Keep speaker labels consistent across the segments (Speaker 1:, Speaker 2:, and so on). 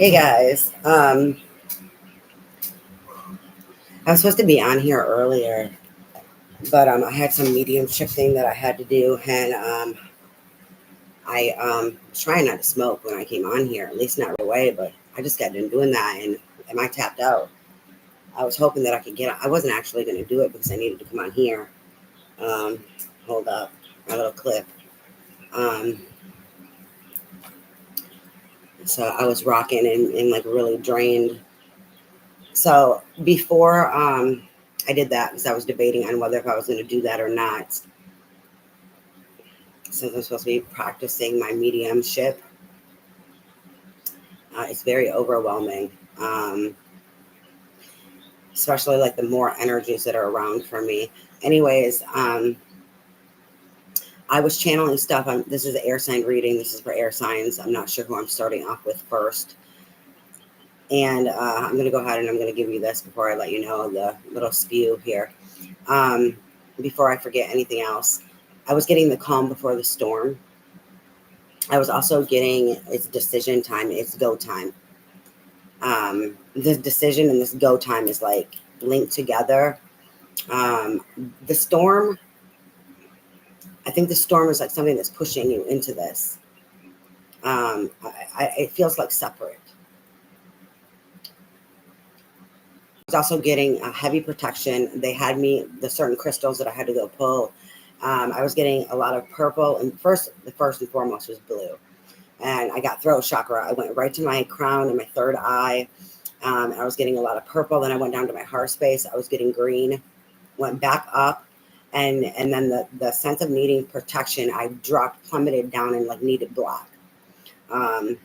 Speaker 1: Hey guys, I was supposed to be on here earlier, but I had some mediumship thing that I had to do, and I was trying not to smoke when I came on here, at least not right away. But I just got done doing that, and I tapped out. I was hoping that I could get. I wasn't actually going to do it because I needed to come on here. Um, Hold up, my little clip. Um, so I was rocking and like really drained. So before I did that, because I was debating on whether if I was going to do that or not, since I'm supposed to be practicing my mediumship, it's very overwhelming. Especially like the more energies that are around for me. Anyways, I was channeling stuff. This is an air sign reading. This is for air signs. I'm not sure who I'm starting off with first. And I'm going to go ahead and I'm going to give you this before I let you know the little spew here. Before I forget anything else, I was getting the calm before the storm. I was also getting it's decision time. It's go time. This decision and this go time is like linked together. Um, the storm, I think the storm is like something that's pushing you into this. It feels like separate. I was also getting a heavy protection. They had me the certain crystals that I had to go pull. I was getting a lot of purple, and the first and foremost was blue. And I got throat chakra. I went right to my crown and my third eye. I was getting a lot of purple. Then I went down to my heart space. I was getting green. Went back up, and then the sense of needing protection, I plummeted down and like needed black. And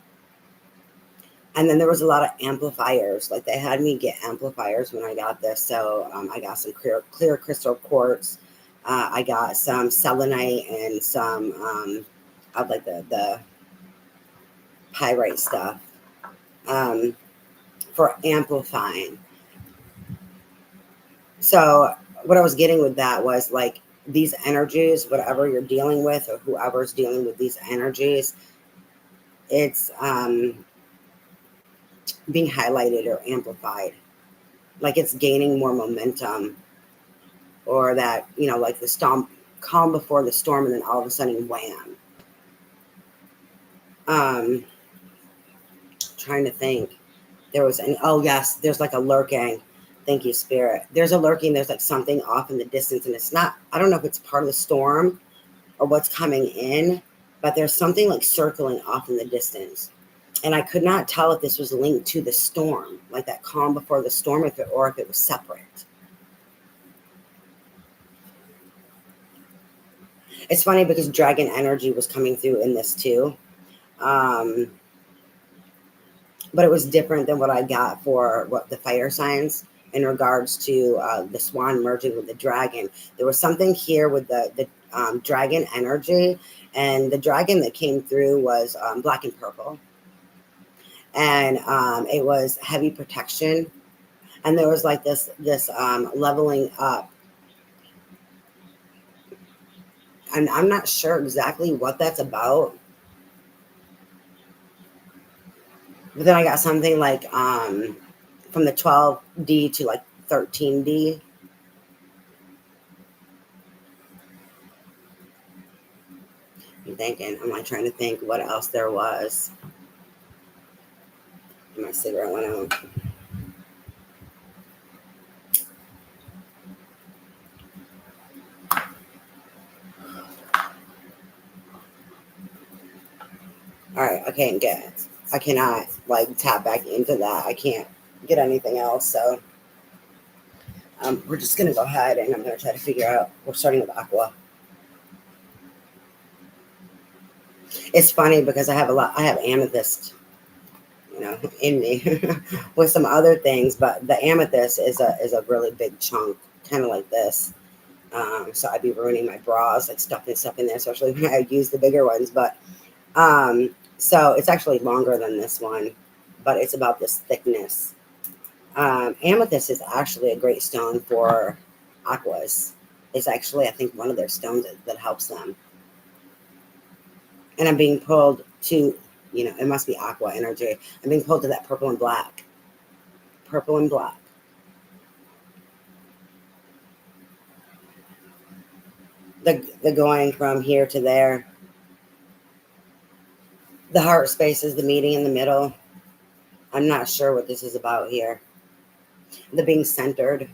Speaker 1: then there was a lot of amplifiers. Like they had me get amplifiers when I got this. So I got some clear crystal quartz. I got some selenite and some of like the pyrite stuff for amplifying. So what I was getting with that was like these energies, whatever you're dealing with or whoever's dealing with these energies, it's being highlighted or amplified. Like it's gaining more momentum, or that, like the storm, calm before the storm, and then all of a sudden, wham. Trying to think. Oh yes, there's like a lurking. Thank you, Spirit. There's a lurking, there's like something off in the distance, and it's not, I don't know if it's part of the storm or what's coming in, but there's something like circling off in the distance. And I could not tell if this was linked to the storm, like that calm before the storm, or if it was separate. It's funny because dragon energy was coming through in this too. But it was different than what I got for what the fire signs in regards to the swan merging with the dragon. There was something here with the dragon energy, and the dragon that came through was black and purple. And it was heavy protection. And there was like this leveling up. And I'm not sure exactly what that's about. But then I got something like from the 12D to like 13D. I'm like trying to think what else there was. My cigarette went out. All right, I cannot like tap back into that. I can't get anything else. So we're just gonna go ahead and I'm gonna try to figure out. We're starting with aqua. It's funny because I have amethyst, in me with some other things, but the amethyst is a really big chunk, kind of like this. So I'd be ruining my bras, like stuffing stuff in there, especially when I use the bigger ones. But so it's actually longer than this one, but it's about this thickness. Amethyst is actually a great stone for aquas. It's actually, I think, one of their stones that helps them. And I'm being pulled to it must be aqua energy. I'm being pulled to that purple and black. Purple and black. The going from here to there. The heart space is the meeting in the middle. I'm not sure what this is about here. The being centered.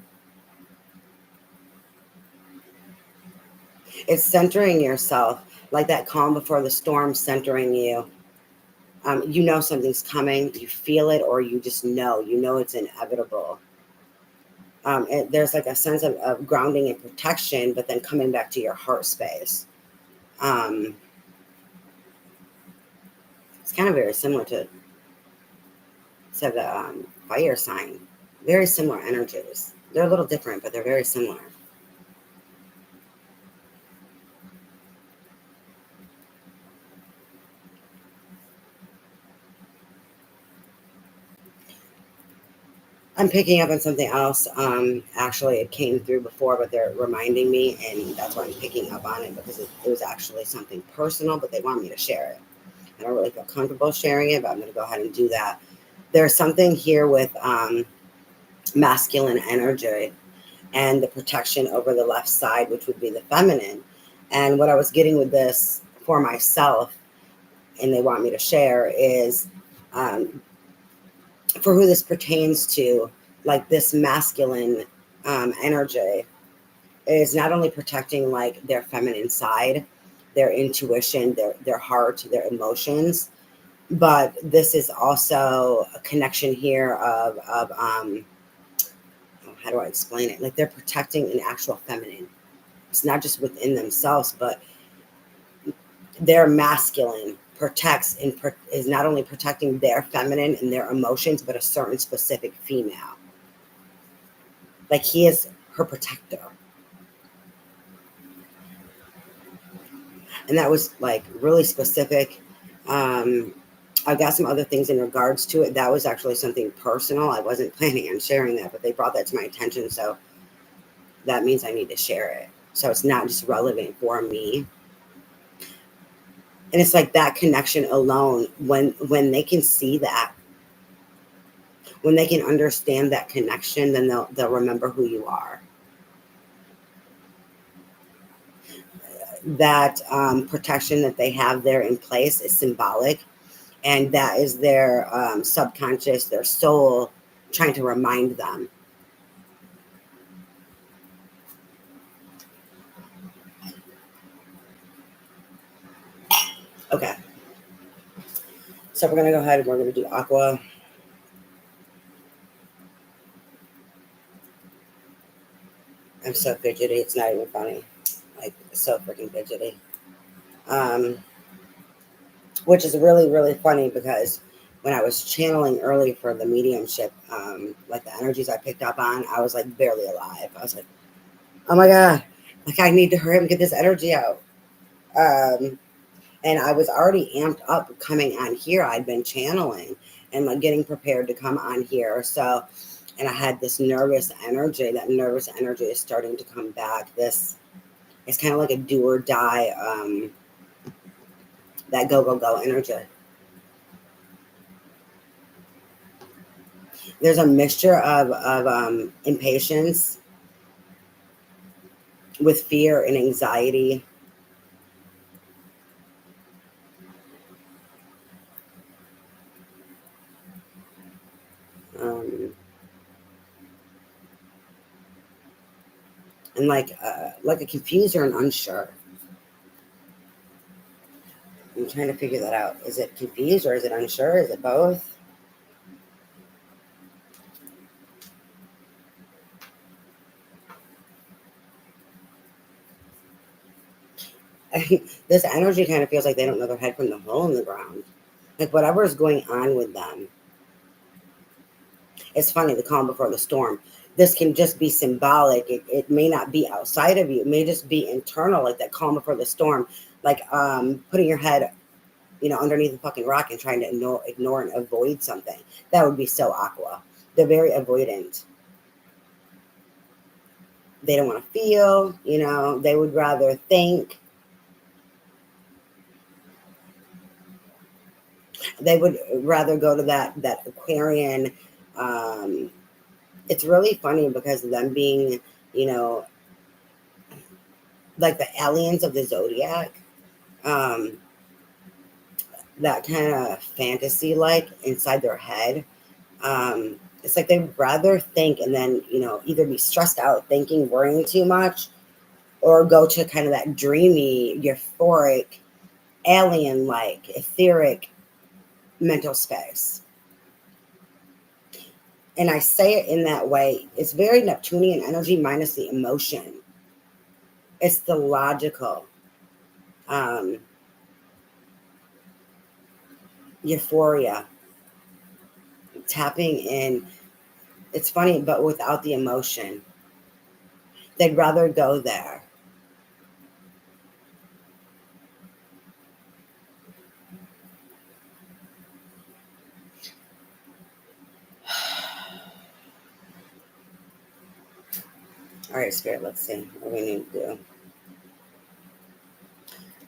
Speaker 1: It's centering yourself, like that calm before the storm, centering you. You know something's coming, you feel it, or you just know it's inevitable. There's like a sense of grounding and protection, but then coming back to your heart space. It's kind of very similar to the fire sign. Very similar energies. They're a little different, but they're very similar. I'm picking up on something else. Actually, it came through before, but they're reminding me, and that's why I'm picking up on it, because it was actually something personal, but they want me to share it. I don't really feel comfortable sharing it, but I'm going to go ahead and do that. There's something here with masculine energy and the protection over the left side, which would be the feminine. And what I was getting with this for myself, and they want me to share, is for who this pertains to, like this masculine energy is not only protecting like their feminine side, their intuition, their heart, their emotions, but this is also a connection here of how do I explain it? Like they're protecting an actual feminine. It's not just within themselves, but their masculine protects and is not only protecting their feminine and their emotions, but a certain specific female. Like he is her protector. And that was like really specific. I got some other things in regards to it. That was actually something personal. I wasn't planning on sharing that, but they brought that to my attention. So that means I need to share it. So it's not just relevant for me. And it's like that connection alone, when they can see that, when they can understand that connection, then they'll remember who you are. That protection that they have there in place is symbolic, and that is their subconscious, their soul trying to remind them. Okay. So we're going to go ahead and we're going to do aqua. I'm so fidgety. It's not even funny. Like, so freaking fidgety. Which is really, really funny because when I was channeling early for the mediumship, like the energies I picked up on, I was like barely alive. I was like, oh my God, like I need to hurry up and get this energy out. And I was already amped up coming on here. I'd been channeling and like getting prepared to come on here. So, and I had this nervous energy. That nervous energy is starting to come back. This is kind of like a do or die, that go, go, go energy. There's a mixture of impatience with fear and anxiety. And like a confused or an unsure. I'm trying to figure that out. Is it confused or is it unsure? Is it both? This energy kind of feels like they don't know their head from the hole in the ground. Like whatever is going on with them. It's funny, the calm before the storm. This can just be symbolic. It may not be outside of you. It may just be internal, like that calm before the storm. Like putting your head, underneath a fucking rock and trying to ignore and avoid something. That would be so aqua. They're very avoidant. They don't want to feel, they would rather think. They would rather go to that Aquarian. It's really funny because of them being, you know, like the aliens of the zodiac. Um, that kind of fantasy like inside their head. It's like they'd rather think and then, either be stressed out thinking, worrying too much, or go to kind of that dreamy, euphoric, alien like, etheric mental space. And I say it in that way. It's very Neptunian energy minus the emotion. It's the logical um, euphoria, tapping in. It's funny, but without the emotion. They'd rather go there. All right, Spirit, let's see what we need to do.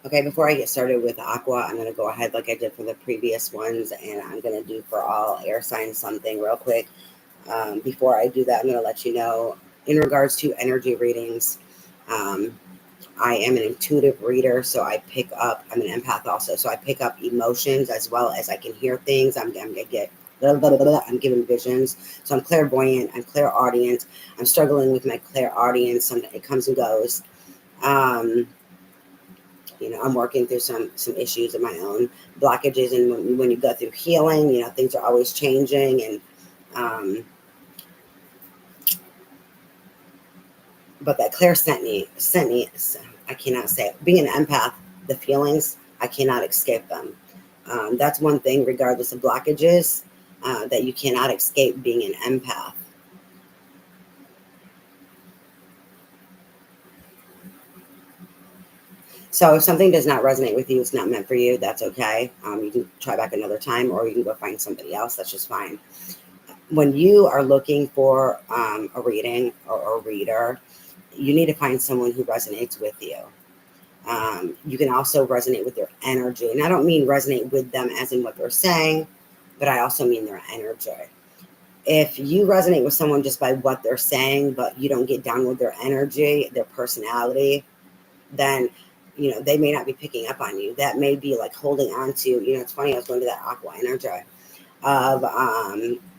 Speaker 1: Okay, before I get started with Aqua, I'm going to go ahead like I did for the previous ones, and I'm going to do for all air signs something real quick. Before I do that, I'm going to let you know in regards to energy readings. I am an intuitive reader, so I'm an empath also, so I pick up emotions as well as I can hear things. I'm going to get blah, blah, blah, blah, I'm given visions. So I'm clairvoyant, I'm clairaudient. I'm struggling with my clairaudience. It comes and goes. I'm working through some issues of my own, blockages, and when you go through healing, things are always changing, and but that clairsentience, I cannot say it. Being an empath, the feelings, I cannot escape them. That's one thing, regardless of blockages, that you cannot escape being an empath. So if something does not resonate with you, it's not meant for you, that's okay. You can try back another time, or you can go find somebody else. That's just fine. When you are looking for a reading or a reader, you need to find someone who resonates with you. You can also resonate with their energy. And I don't mean resonate with them as in what they're saying, but I also mean their energy. If you resonate with someone just by what they're saying, but you don't get down with their energy, their personality, then they may not be picking up on you. That may be like holding on to, it's funny, I was going to that Aqua energy of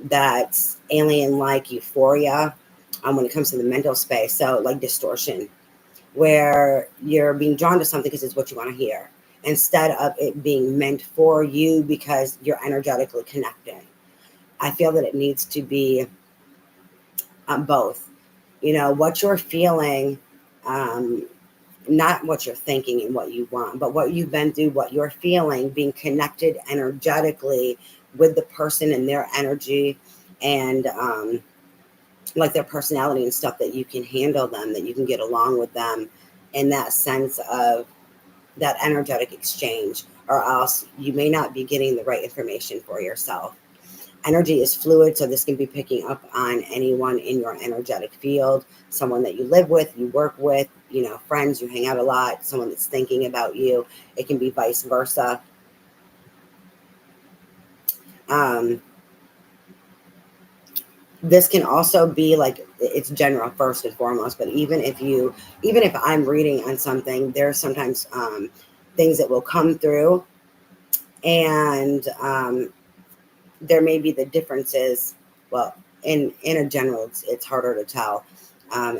Speaker 1: that alien like euphoria when it comes to the mental space. So like distortion, where you're being drawn to something because it's what you want to hear, instead of it being meant for you because you're energetically connected. I feel that it needs to be both. What you're feeling, not what you're thinking and what you want, but what you've been through, what you're feeling, being connected energetically with the person and their energy, and like their personality and stuff, that you can handle them, that you can get along with them in that sense of that energetic exchange, or else you may not be getting the right information for yourself. Energy is fluid, so this can be picking up on anyone in your energetic field, someone that you live with, you work with, friends, you hang out a lot, someone that's thinking about you. It can be vice versa. This can also be like, it's general first and foremost, but even if I'm reading on something, there's sometimes things that will come through, and there may be the differences. Well, in a general, it's harder to tell,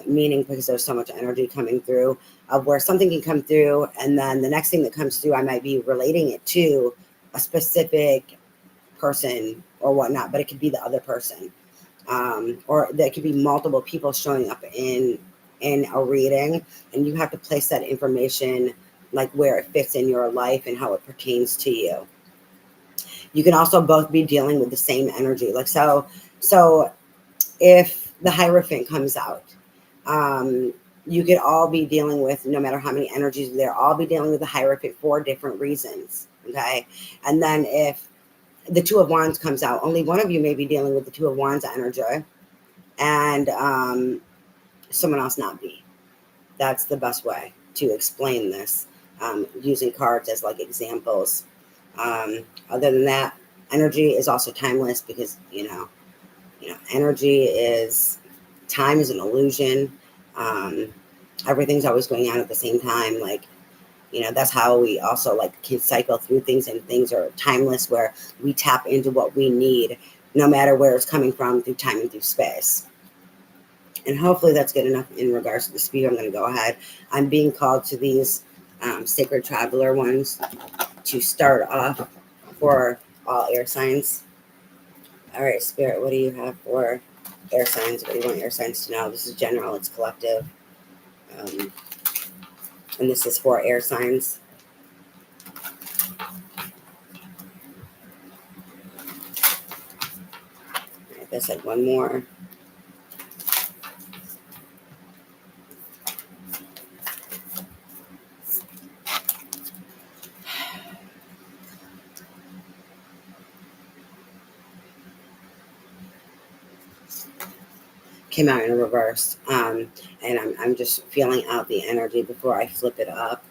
Speaker 1: meaning because there's so much energy coming through, of where something can come through, and then the next thing that comes through, I might be relating it to a specific person or whatnot, but it could be the other person, or there could be multiple people showing up in a reading, and you have to place that information like where it fits in your life and how it pertains to you. You can also both be dealing with the same energy. Like, so if the Hierophant comes out, you could all be dealing with, no matter how many energies there, all be dealing with the Hierophant for different reasons. Okay. And then if the Two of Wands comes out, only one of you may be dealing with the Two of Wands energy, and someone else not be. That's the best way to explain this, using cards as like examples. Other than that, energy is also timeless because energy is time is an illusion. Um, Everything's always going on at the same time. Like, that's how we also like can cycle through things, and things are timeless where we tap into what we need no matter where it's coming from through time and through space. And hopefully that's good enough in regards to the speed. I'm going to go ahead. I'm being called to these sacred traveler ones to start off for all air signs. All right, Spirit, what do you have for air signs? What do you want air signs to know? This is general, it's collective. Um, and this is for air signs. I guess I had one more. Came out in reverse. And I'm just feeling out the energy before I flip it up.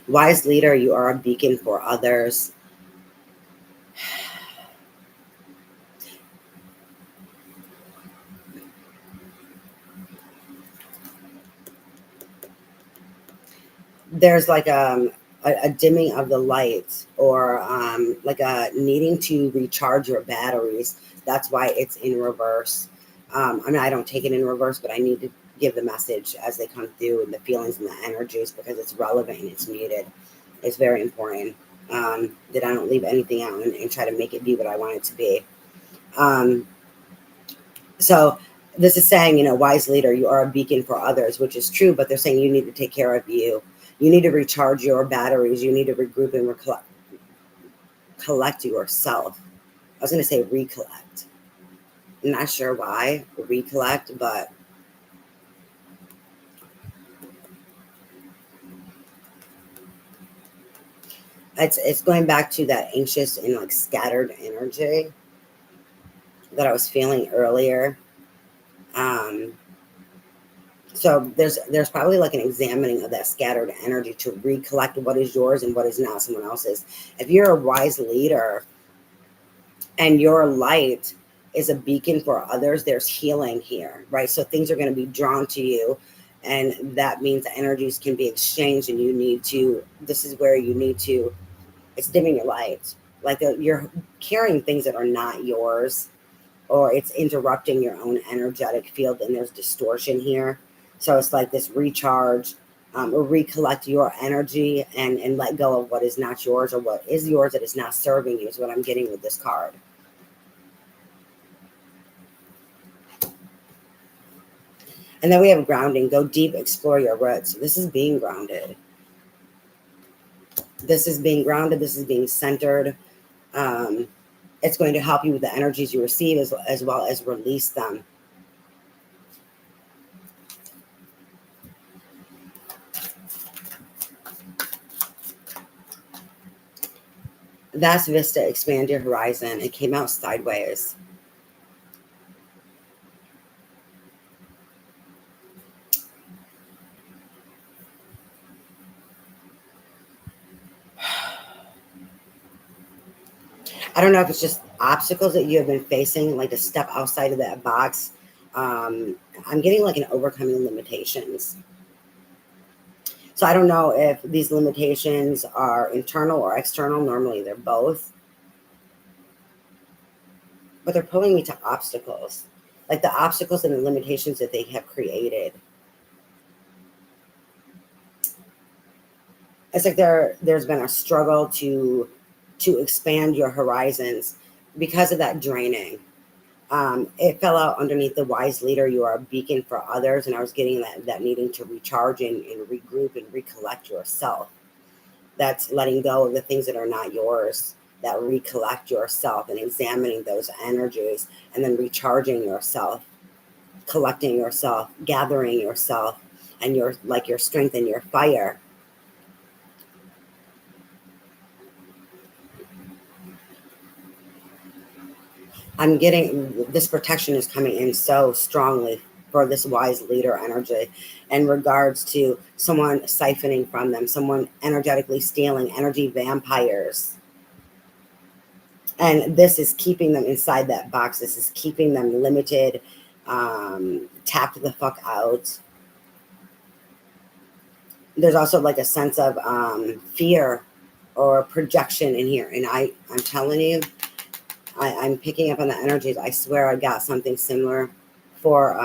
Speaker 1: Wise leader, you are a beacon for others. There's like a dimming of the lights, or like a needing to recharge your batteries. That's why it's in reverse. I mean, I don't take it in reverse, but I need to give the message as they come through, and the feelings and the energies, because it's relevant and it's needed. It's very important that I don't leave anything out and try to make it be what I want it to be. Um, so this is saying, wise leader, you are a beacon for others, which is true, but they're saying you need to take care of you. You need to recharge your batteries. You need to regroup and collect yourself. I was going to say recollect. I'm not sure why recollect, but it's going back to that anxious and like scattered energy that I was feeling earlier. Um, so there's probably like an examining of that scattered energy to recollect what is yours and what is not someone else's. If you're a wise leader and your light is a beacon for others, there's healing here, right? So things are going to be drawn to you, and that means the energies can be exchanged, and this is where you need to, it's dimming your light. Like you're carrying things that are not yours, or it's interrupting your own energetic field, and there's distortion here. So it's like this recharge, or recollect your energy, and let go of what is not yours, or what is yours that is not serving you, is what I'm getting with this card. And then we have grounding. Go deep, explore your roots. This is being grounded. This is being grounded. This is being centered. It's going to help you with the energies you receive, as well as release them. Vast vista, expand your horizon. It came out sideways. I don't know if it's just obstacles that you have been facing, like to step outside of that box. I'm getting like an overcoming limitations. So I don't know if these limitations are internal or external. Normally they're both. But they're pulling me to obstacles, like the obstacles and the limitations that they have created. It's like there's been a struggle to expand your horizons because of that draining. It fell out underneath the wise leader. You are a beacon for others, and I was getting that needing to recharge and regroup and recollect yourself. That's letting go of the things that are not yours. That recollect yourself and examining those energies, and then recharging yourself, collecting yourself, gathering yourself, and your strength and your fire. I'm getting this protection is coming in so strongly for this wise leader energy in regards to someone siphoning from them, someone energetically stealing, energy vampires. And this is keeping them inside that box. This is keeping them limited, tapped the fuck out. There's also like a sense of fear or projection in here. And I'm telling you, I'm picking up on the energies. I swear I got something similar for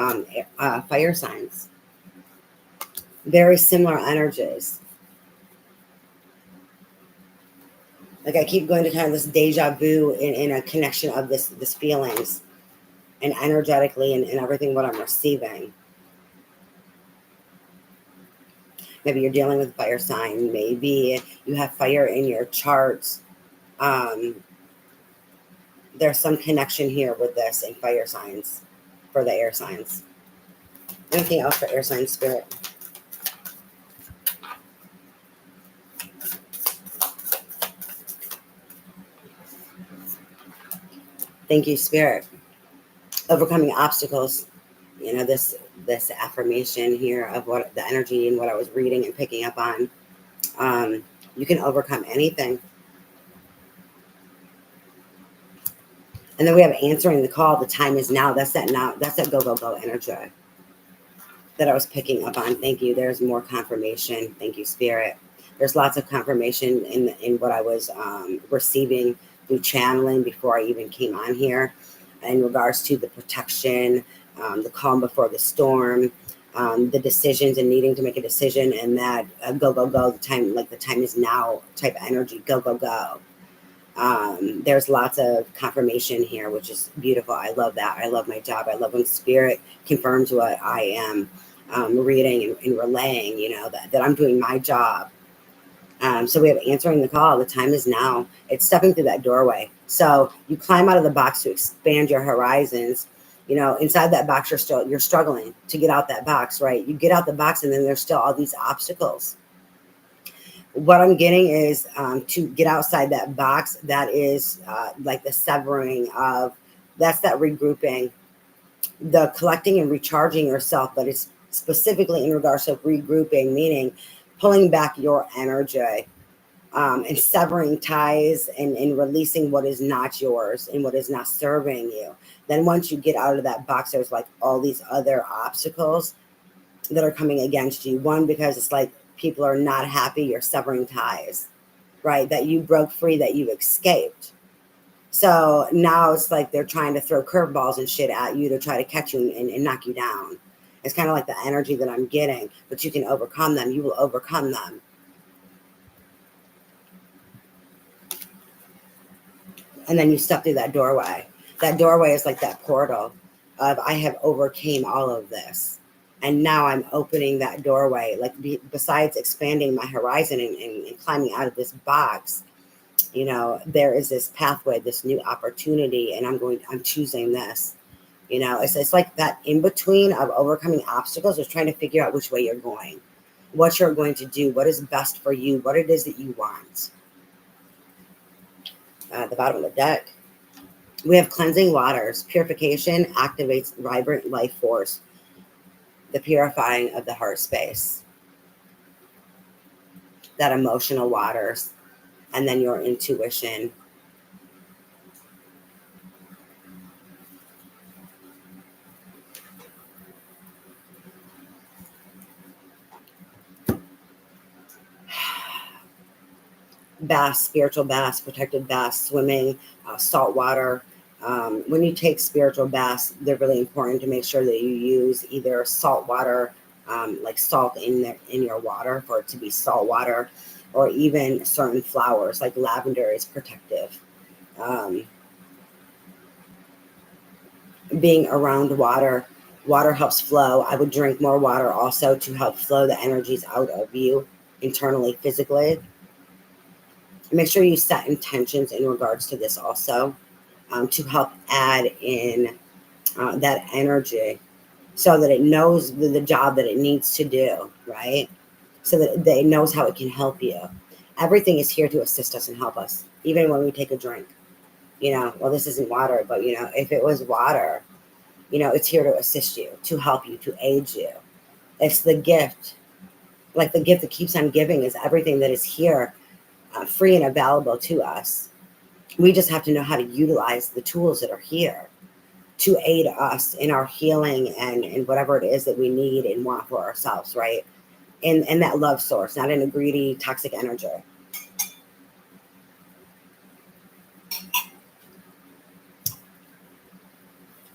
Speaker 1: fire signs. Very similar energies. Like I keep going to kind of this deja vu in a connection of this feelings and energetically and everything what I'm receiving. Maybe you're dealing with fire sign. Maybe you have fire in your charts. There's some connection here with this in fire signs for the air signs. Anything else for air sign spirit? Thank you, spirit. Overcoming obstacles. You know, this affirmation here of what the energy and what I was reading and picking up on. You can overcome anything. And then we have answering the call. The time is now. That's that now. That's that go, go, go energy that I was picking up on. Thank you. There's more confirmation. Thank you, spirit. There's lots of confirmation in what I was receiving through channeling before I even came on here in regards to the protection, the calm before the storm, the decisions and needing to make a decision, and that go, go, go, the time is now type of energy, go, go, go. There's lots of confirmation here, which is beautiful. I love that. I love my job. I love when spirit confirms what I am reading and relaying, you know, that I'm doing my job. So we have answering the call. The time is now. It's stepping through that doorway. So you climb out of the box to expand your horizons. You know, inside that box, you're struggling to get out that box, right? You get out the box and then there's still all these obstacles. What I'm getting is to get outside that box. That is like the severing of, that's that regrouping, the collecting and recharging yourself, but it's specifically in regards to regrouping, meaning pulling back your energy and severing ties and releasing what is not yours and what is not serving you. Then once you get out of that box, there's like all these other obstacles that are coming against you. One, because it's like people are not happy, you're severing ties, right? That you broke free, that you escaped. So now it's like they're trying to throw curveballs and shit at you to try to catch you and knock you down. It's kind of like the energy that I'm getting, but you can overcome them. You will overcome them. And then you step through that doorway. That doorway is like that portal of I have overcame all of this. And now I'm opening that doorway. Like besides expanding my horizon and climbing out of this box, you know, there is this pathway, this new opportunity, and I'm choosing this. You know, it's like that in between of overcoming obstacles is trying to figure out which way you're going, what you're going to do, what is best for you, what it is that you want. At the bottom of the deck, we have cleansing waters. Purification activates vibrant life force, the purifying of the heart space, that emotional waters, and then your intuition. Baths, spiritual baths, protected baths, swimming, salt water. When you take spiritual baths, they're really important to make sure that you use either salt water, like salt in your water for it to be salt water, or even certain flowers like lavender is protective. Being around water helps flow. I would drink more water also to help flow the energies out of you internally, physically. Make sure you set intentions in regards to this also, to help add in that energy so that it knows the job that it needs to do, right? So that it knows how it can help you. Everything is here to assist us and help us, even when we take a drink. You know, well, this isn't water, but, you know, if it was water, It's here to assist you, to help you, to aid you. It's the gift, like the gift that keeps on giving is everything that is here, free and available to us. We just have to know how to utilize the tools that are here to aid us in our healing and whatever it is that we need and want for ourselves, right? And that love source, not in a greedy, toxic energy.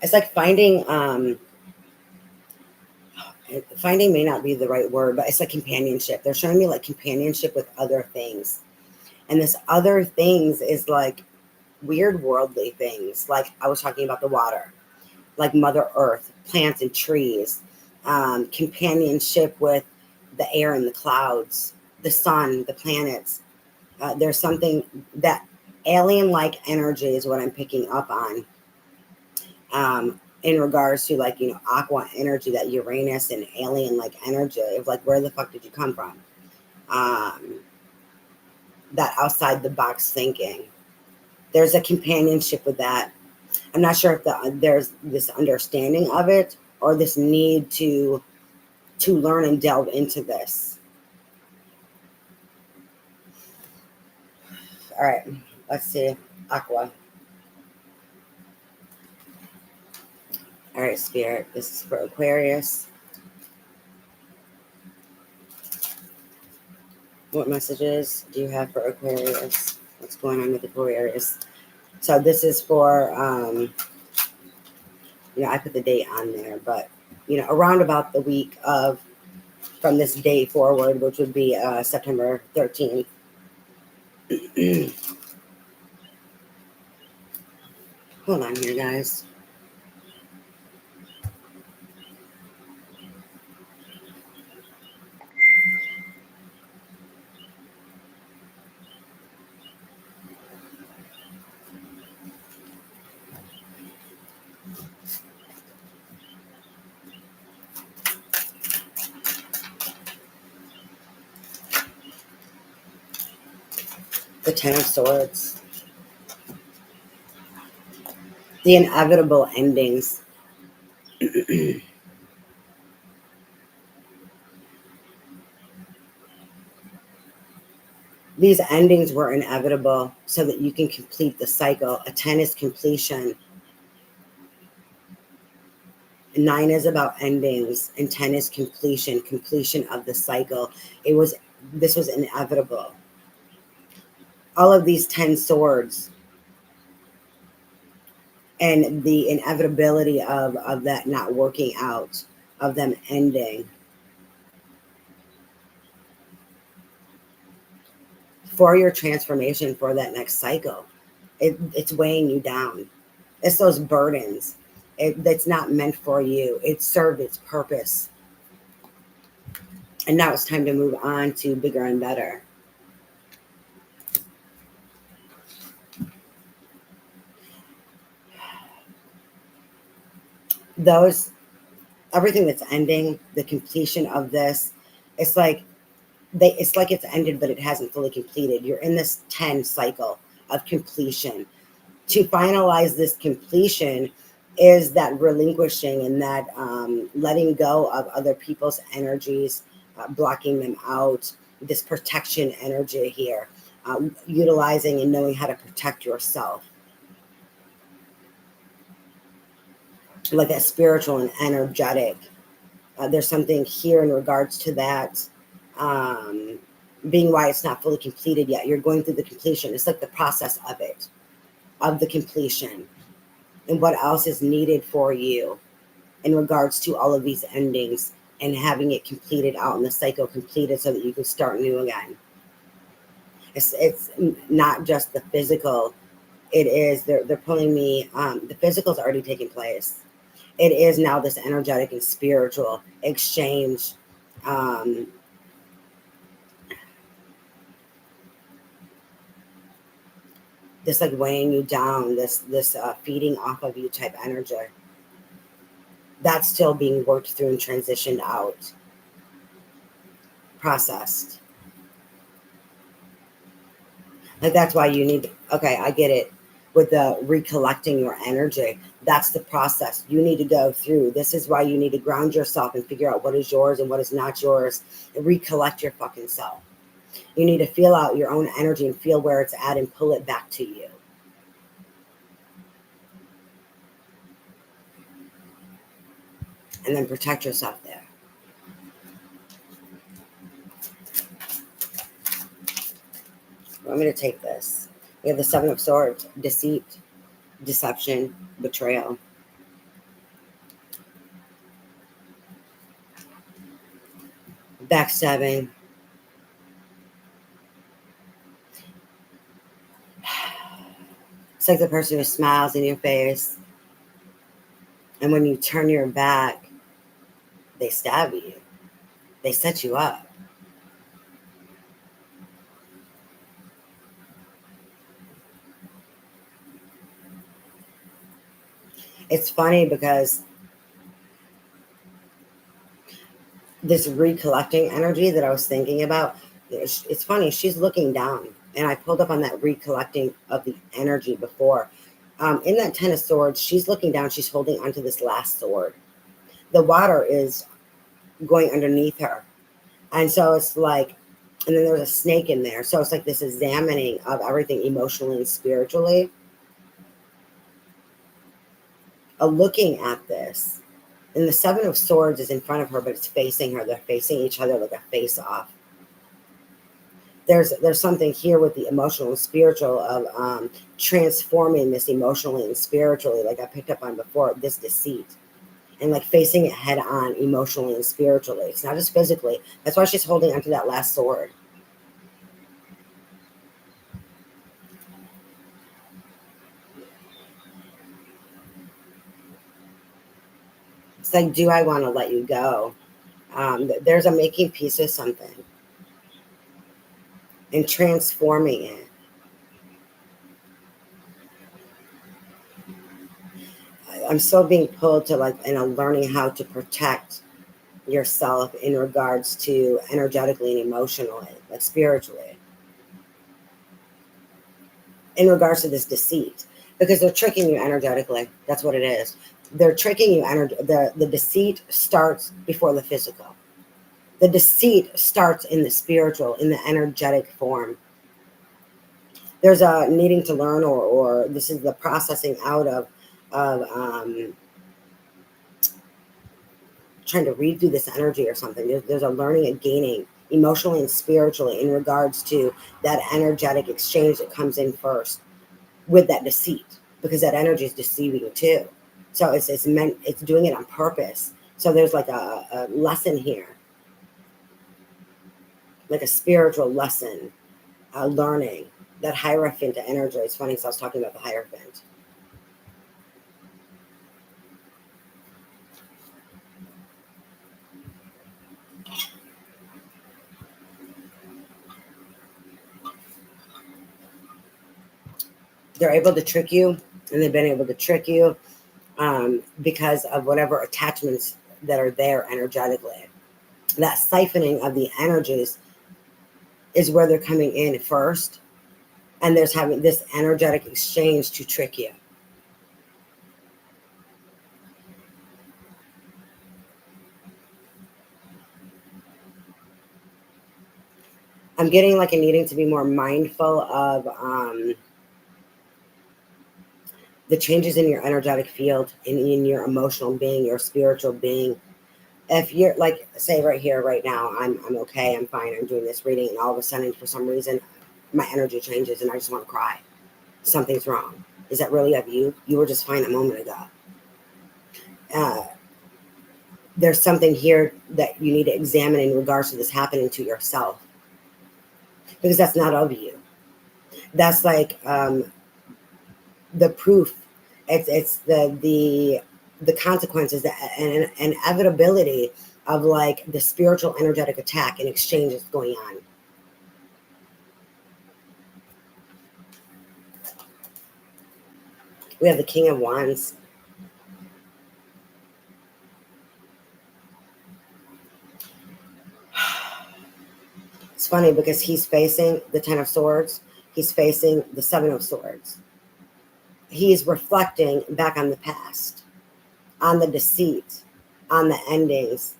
Speaker 1: It's like finding may not be the right word, but it's like companionship. They're showing me like companionship with other things. And this other things is like weird worldly things. Like I was talking about the water, like Mother Earth, plants and trees, companionship with the air and the clouds, the sun, the planets. There's something that alien-like energy is what I'm picking up on. In regards to like, aqua energy, that Uranus and alien like energy of like, where the fuck did you come from? That outside the box thinking. There's a companionship with that. I'm not sure if there's this understanding of it or this need to learn and delve into this. All right, let's see. Aqua. All right, Spirit. This is for Aquarius. What messages do you have for Aquarius? What's going on with Aquarius? So this is for, I put the date on there, but, around about the week of, from this day forward, which would be September 13th. Hold on here, guys. The Ten of Swords. The inevitable endings. These endings were inevitable so that you can complete the cycle. A 10 is completion. 9 is about endings, and 10 is completion of the cycle. This was inevitable. All of these 10 swords and the inevitability of that not working out, of them ending. For your transformation, for that next cycle, it's weighing you down. It's those burdens. That's not meant for you. It served its purpose. And now it's time to move on to bigger and better. Everything that's ending, the completion of this, it's like it's ended, but it hasn't fully completed. You're in this 10 cycle of completion. To finalize this completion is that relinquishing and that letting go of other people's energies, blocking them out, this protection energy here, utilizing and knowing how to protect yourself. Like that spiritual and energetic. There's something here in regards to that, being why it's not fully completed yet. You're going through the completion. It's like the process of it, of the completion, and what else is needed for you in regards to all of these endings and having it completed out in the cycle completed so that you can start new again. It's not just the physical. It is, they're pulling me, the physical's already taking place. It is now this energetic and spiritual exchange. This like weighing you down, this feeding off of you type energy. That's still being worked through and transitioned out, processed. Like that's why you need, okay, I get it. with the recollecting your energy. That's the process you need to go through. This is why you need to ground yourself and figure out what is yours and what is not yours, and recollect your fucking self. You need to feel out your own energy and feel where it's at and pull it back to you. And then protect yourself there. Want me to take this? We have the Seven of Swords, deceit, deception, betrayal. Backstabbing. It's like the person who smiles in your face, and when you turn your back, they stab you. They set you up. It's funny because this recollecting energy that I was thinking about, it's funny, she's looking down. And I pulled up on that recollecting of the energy before. In that Ten of Swords, she's looking down. She's holding onto this last sword. The water is going underneath her. And so it's like, and then there's a snake in there. So it's like this examining of everything emotionally and spiritually. Looking at this. And the Seven of Swords is in front of her, but it's facing her. They're facing each other like a face-off. There's something here with the emotional and spiritual of transforming this emotionally and spiritually, like I picked up on before, this deceit. And like facing it head on emotionally and spiritually. It's not just physically. That's why she's holding onto that last sword. It's like, do I want to let you go? There's a making peace with something and transforming it. I'm still being pulled to like, learning how to protect yourself in regards to energetically and emotionally, like spiritually, in regards to this deceit, because they're tricking you energetically. That's what it is. They're tricking you. The deceit starts before the physical. The deceit starts in the spiritual, in the energetic form. There's a needing to learn, or this is the processing out of trying to read through this energy or something. There's a learning and gaining emotionally and spiritually in regards to that energetic exchange that comes in first with that deceit, because that energy is deceiving you too. So it's doing it on purpose. So there's like a lesson here, like a spiritual lesson, learning that Hierophant energy. It's funny because I was talking about the Hierophant. They're able to trick you, and they've been able to trick you because of whatever attachments that are there energetically. That siphoning of the energies is where they're coming in first, and there's having this energetic exchange to trick you. I'm getting like a needing to be more mindful of the changes in your energetic field, in your emotional being, your spiritual being. If you're like, say right here, right now, I'm okay, I'm fine, I'm doing this reading, and all of a sudden, for some reason, my energy changes and I just want to cry. Something's wrong. Is that really of you? You were just fine a moment ago. There's something here that you need to examine in regards to this happening to yourself, because that's not of you. That's like the proof. It's the consequences, and inevitability of like the spiritual energetic attack and exchange that's going on. We have the King of Wands. It's funny because he's facing the Ten of Swords. He's facing the Seven of Swords. He's reflecting back on the past, on the deceit, on the endings.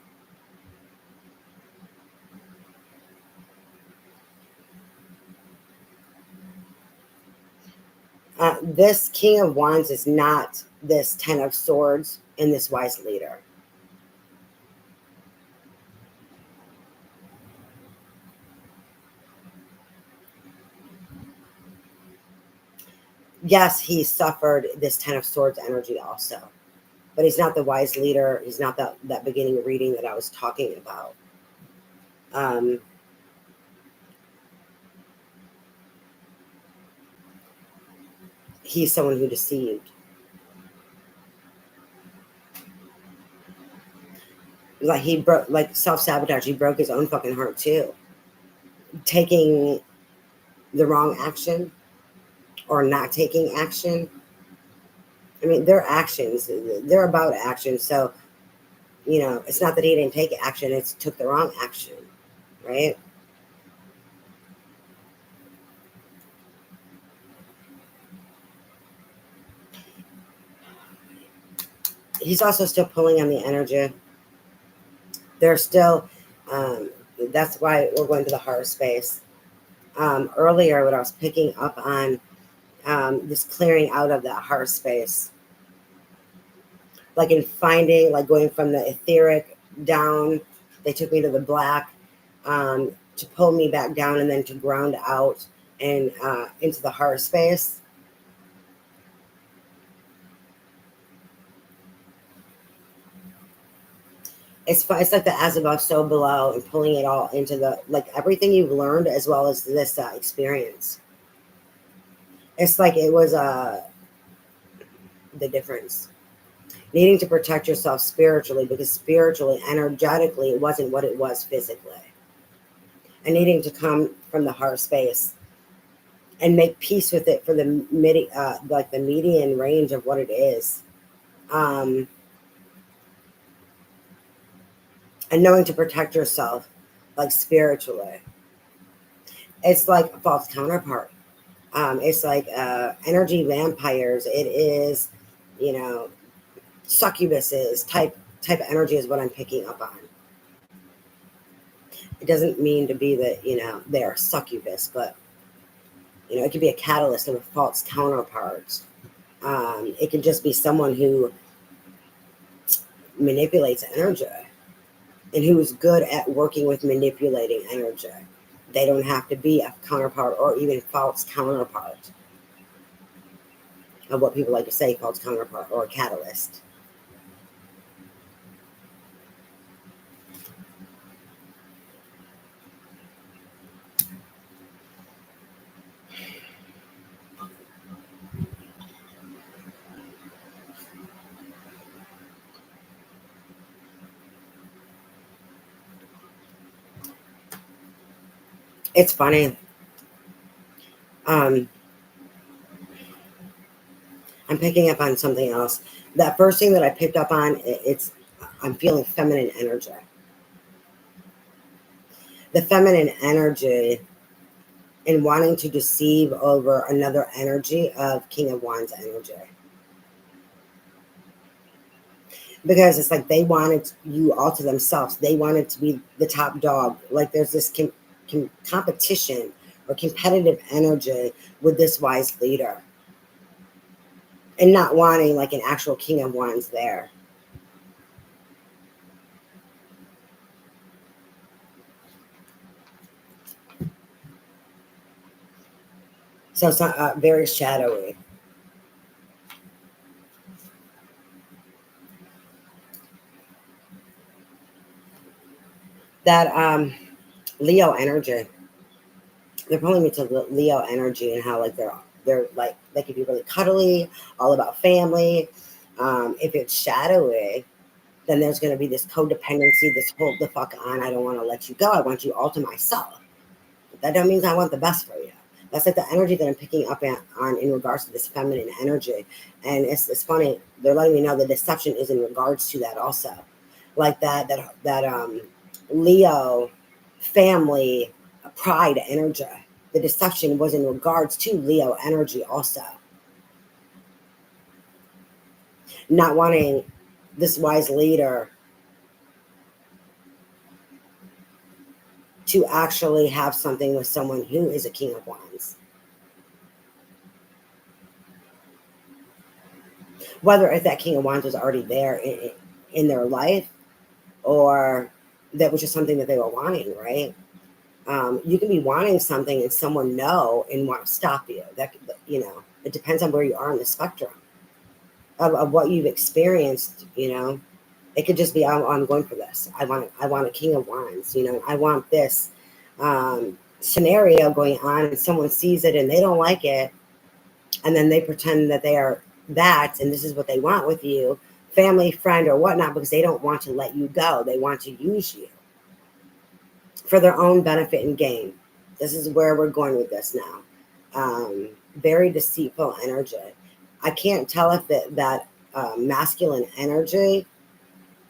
Speaker 1: This King of Wands is not this Ten of Swords and this wise leader. Yes, he suffered this Ten of Swords energy also, but he's not the wise leader. He's not that beginning reading that I was talking about. He's someone who deceived. Like he broke, like self-sabotage. He broke his own fucking heart too. Taking the wrong action or not taking action. I mean, they're actions. They're about action. So, you know, it's not that he didn't take action. It's took the wrong action, right? He's also still pulling on the energy. They're still, that's why we're going to the heart space. Earlier, what I was picking up on, this clearing out of that heart space, like in finding, like going from the etheric down, they took me to the black, to pull me back down and then to ground out and into the heart space. It's like the as above, so below, and pulling it all into the, like everything you've learned as well as this experience. It's like it was the difference. Needing to protect yourself spiritually, because spiritually, energetically, it wasn't what it was physically. And needing to come from the heart space and make peace with it for the like the median range of what it is. And knowing to protect yourself, like spiritually. It's like a false counterpart. It's like energy vampires. It is, you know, succubuses type energy is what I'm picking up on. It doesn't mean to be that, you know, they're a succubus, but, you know, it could be a catalyst of a false counterpart. It can just be someone who manipulates energy and who's good at working with manipulating energy. They don't have to be a counterpart or even false counterpart of what people like to say, false counterpart or a catalyst. It's funny. I'm picking up on something else. That first thing that I picked up on, I'm feeling feminine energy. The feminine energy and wanting to deceive over another energy of King of Wands energy. Because it's like they wanted you all to themselves. They wanted to be the top dog. Like there's this competition or competitive energy with this wise leader. And not wanting like an actual King of Wands there. So it's very shadowy. That Leo energy. They're pulling me to Leo energy and how like they're like they can be really cuddly, all about family. If it's shadowy, then there's going to be this codependency, this hold the fuck on. I don't want to let you go. I want you all to myself. But that don't mean I want the best for you. That's like the energy that I'm picking up on in regards to this feminine energy. And it's funny. They're letting me know the deception is in regards to that also. Like that Leo family pride energy. The deception was in regards to Leo energy also. not wanting this wise leader to actually have something with someone who is a King of Wands. Whether if that King of Wands was already there in their life, or that was just something that they were wanting, right? You can be wanting something and someone know and want to stop you. That, you know, it depends on where you are on the spectrum of what you've experienced. You know, it could just be, I'm going for this. I want a King of Wands. You know, I want this scenario going on, and someone sees it and they don't like it, and then they pretend that they are that, and this is what they want with you, family, friend, or whatnot, because they don't want to let you go. They want to use you for their own benefit and gain. This is where we're going with this now. Very deceitful energy. I can't tell if that masculine energy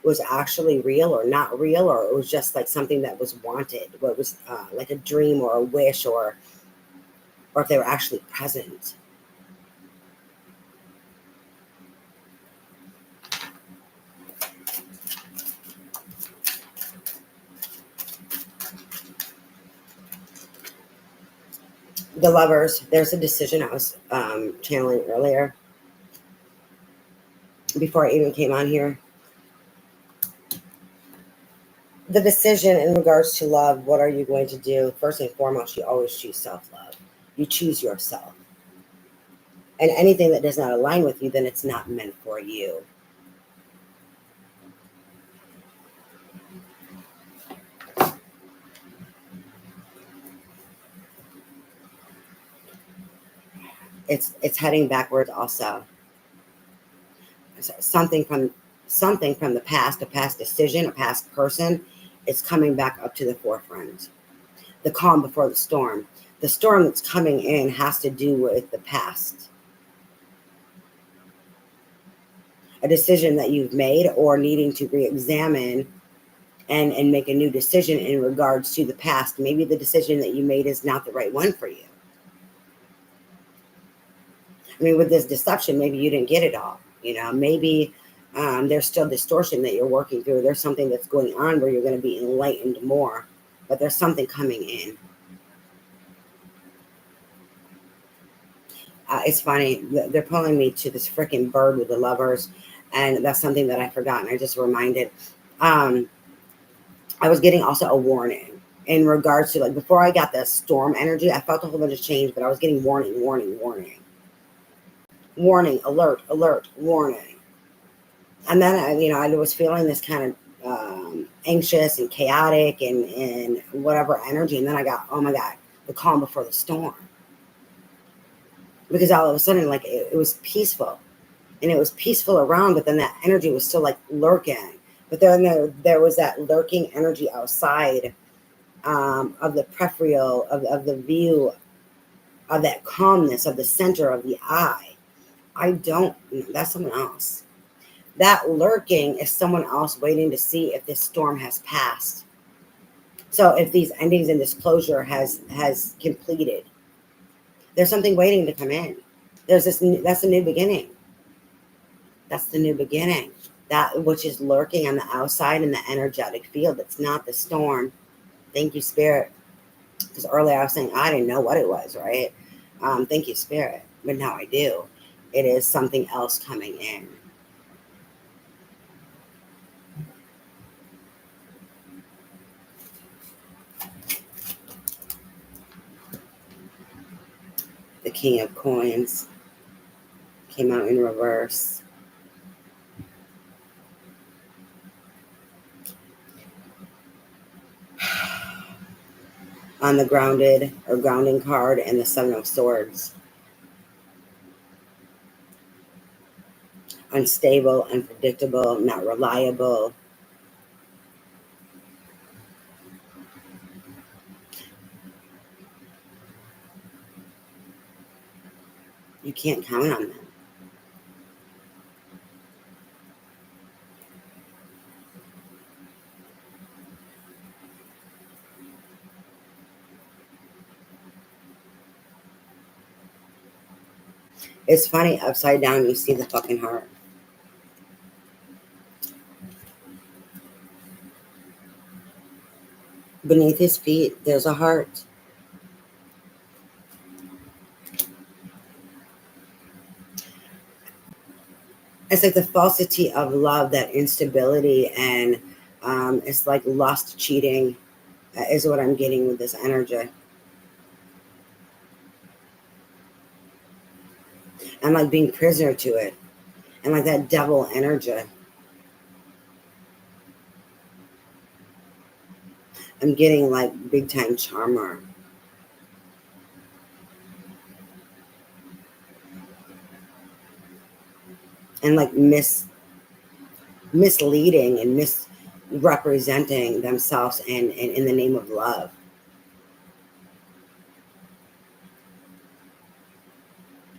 Speaker 1: was actually real or not real, or it was just like something that was wanted, or it was like a dream or a wish, or if they were actually present. The Lovers, there's a decision I was channeling earlier before I even came on here. The decision in regards to love, what are you going to do? First and foremost, you always choose self-love. You choose yourself. And anything that does not align with you, then it's not meant for you. It's heading backwards also. Something from the past, a past decision, a past person, it's coming back up to the forefront. The calm before the storm. The storm that's coming in has to do with the past. A decision that you've made, or needing to re-examine and make a new decision in regards to the past. Maybe the decision that you made is not the right one for you. I mean, with this deception, maybe you didn't get it all. You know, maybe there's still distortion that you're working through. There's something that's going on where you're going to be enlightened more, but there's something coming in. It's funny. They're pulling me to this freaking bird with the Lovers, and that's something that I forgot, and I just reminded. I was getting also a warning in regards to, like, before I got the storm energy, I felt a whole bunch of change, but I was getting warning, alert, warning. And then, I was feeling this kind of anxious and chaotic and whatever energy. And then I got, oh my God, the calm before the storm. Because all of a sudden, like, it was peaceful. And it was peaceful around, but then that energy was still like lurking. But then there was that lurking energy outside of the peripheral, of the view, of that calmness, of the center of the eye. I don't know. That's someone else. That lurking is someone else waiting to see if this storm has passed. So if these endings and this closure has completed, there's something waiting to come in. That's a new beginning. That's the new beginning. That which is lurking on the outside in the energetic field. It's not the storm. Thank you, Spirit. Because earlier I was saying I didn't know what it was, right? Thank you, Spirit. But now I do. It is something else coming in. The King of Coins came out in reverse. On the grounded or grounding card, and the Seven of Swords. Unstable, unpredictable, not reliable. You can't count on them. It's funny, upside down, you see the fucking heart. Beneath his feet, there's a heart. It's like the falsity of love, that instability, and it's like lust, cheating, is what I'm getting with this energy. I'm like being prisoner to it, and like that devil energy. I'm getting like big time charmer. And like misleading and misrepresenting themselves and in the name of love.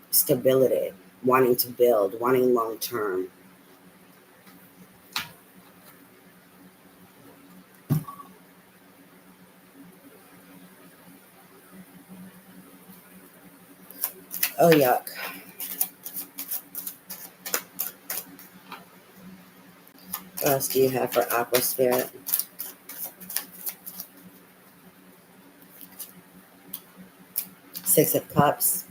Speaker 1: Stability, wanting to build, wanting long term. Oh, yuck. What else do you have for Aqua Spirit? Six of Cups.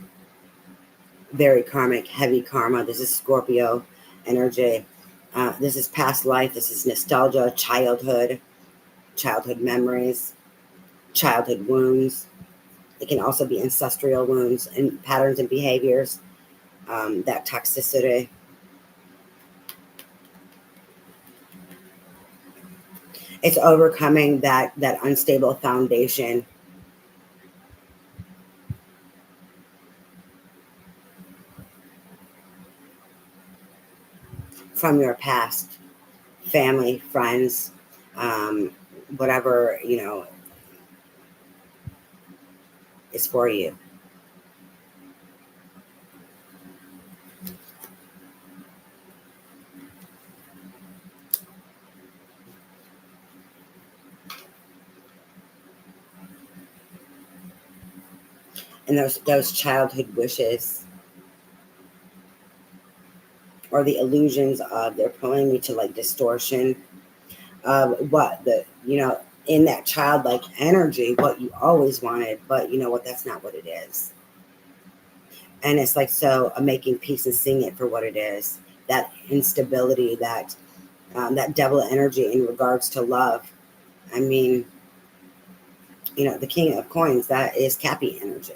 Speaker 1: Very karmic, heavy karma. This is Scorpio energy. This is past life. This is nostalgia, childhood memories, childhood wounds. It can also be ancestral wounds and patterns and behaviors, that toxicity. It's overcoming that unstable foundation from your past, family, friends, whatever, is for you. And those childhood wishes, or the illusions of, they're pulling me to like distortion of what in that childlike energy, what you always wanted, but you know what, that's not what it is. And it's like, so I'm making peace and seeing it for what it is. That instability, that devil energy in regards to love. I mean, the King of Coins, that is Cappy energy.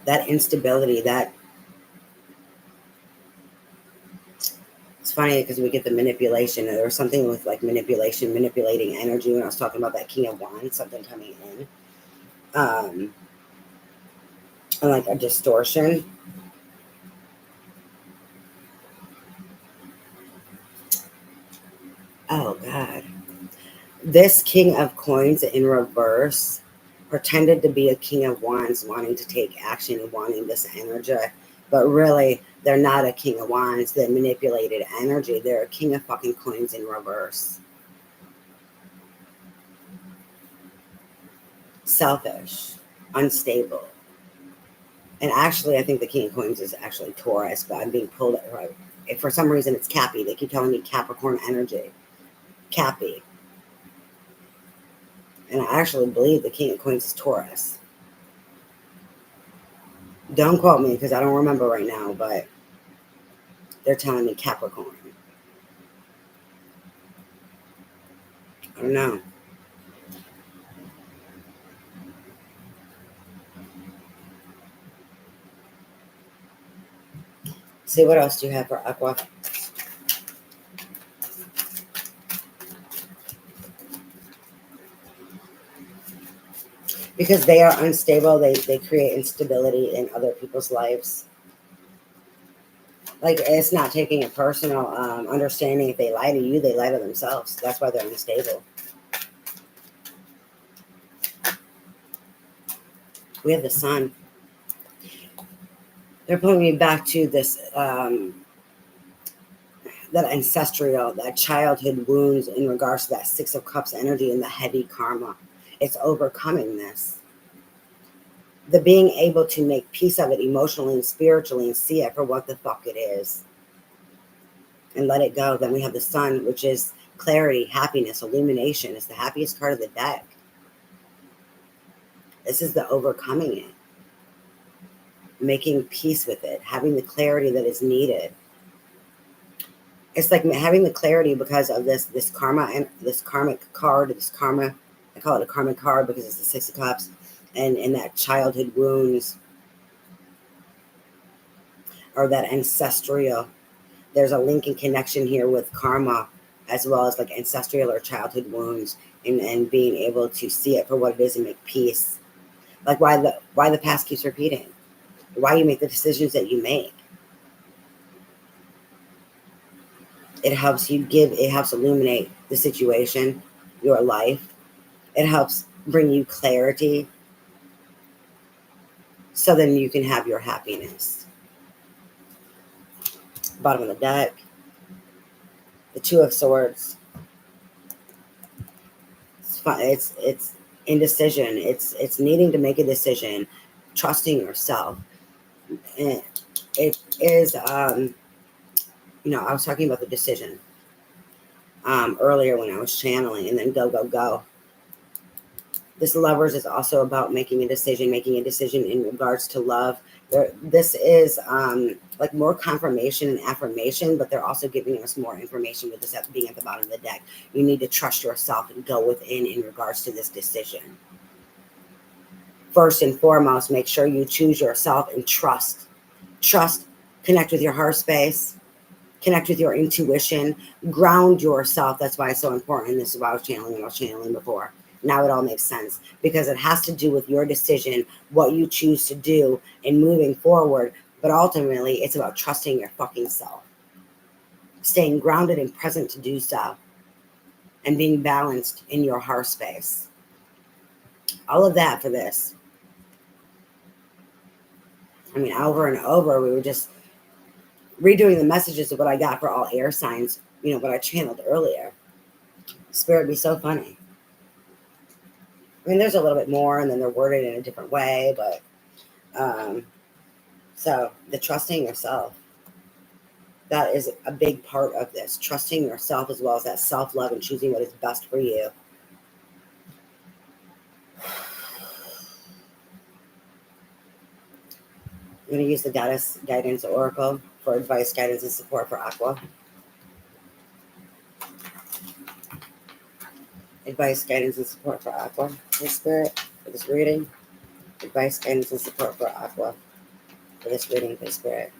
Speaker 1: That instability, that it's funny because we get the manipulation. There was something with like manipulating energy when I was talking about that King of Wands, something coming in. And like a distortion. Oh God. This King of Coins in reverse pretended to be a King of Wands, wanting to take action and wanting this energy. But really, they're not a King of Wands. They're manipulated energy. They're a King of fucking Coins in reverse. Selfish, unstable. And actually, I think the King of Coins is actually Taurus, but I'm being pulled right. If for some reason it's Cappy, they keep telling me Capricorn energy. Cappy. And I actually believe the King of Coins is Taurus. Don't quote me because I don't remember right now, but they're telling me Capricorn. I don't know. See, what else do you have for Aqua? Because they are unstable, they create instability in other people's lives. Like, it's not taking it personal. Understanding if they lie to you, they lie to themselves. That's why they're unstable. We have the Sun. They're pulling me back to this, that ancestral, that childhood wounds in regards to that Six of Cups energy and the heavy karma. It's overcoming this. The being able to make peace of it emotionally and spiritually and see it for what the fuck it is. and let it go. Then we have the Sun, which is clarity, happiness, illumination. It's the happiest card of the deck. This is the overcoming it, making peace with it, having the clarity that is needed. It's like having the clarity because of this karma and this karmic card, this karma. I call it a karmic card because it's the Six of Cups, and that childhood wounds or that ancestral. There's a link and connection here with karma, as well as like ancestral or childhood wounds, and being able to see it for what it is and make peace. Like why the past keeps repeating, why you make the decisions that you make. It helps illuminate the situation, your life. It helps bring you clarity so then you can have your happiness. Bottom of the deck, the Two of Swords. It's fun. It's indecision. It's needing to make a decision, trusting yourself. And it is, I was talking about the decision earlier when I was channeling, and then go. This Lovers is also about making a decision in regards to love. This is like more confirmation and affirmation, but they're also giving us more information with this being at the bottom of the deck. You need to trust yourself and go within in regards to this decision. First and foremost, make sure you choose yourself and trust. Connect with your heart space, connect with your intuition, ground yourself. That's why it's so important. This is why I was channeling before. Now it all makes sense because it has to do with your decision, what you choose to do and moving forward. But ultimately, it's about trusting your fucking self, staying grounded and present to do so, and being balanced in your heart space. All of that for this. I mean, over and over, we were just redoing the messages of what I got for all air signs, what I channeled earlier. Spirit be so funny. I mean, there's a little bit more, and then they're worded in a different way, but so the trusting yourself, that is a big part of this. Trusting yourself as well as that self-love and choosing what is best for you. I'm going to use the Goddess Guidance Oracle for advice, guidance, and support for Aqua. Advice, guidance, and support for Aqua. Hey, Spirit, for this reading. Advice, guidance, and support for Aqua. For this reading, for Spirit.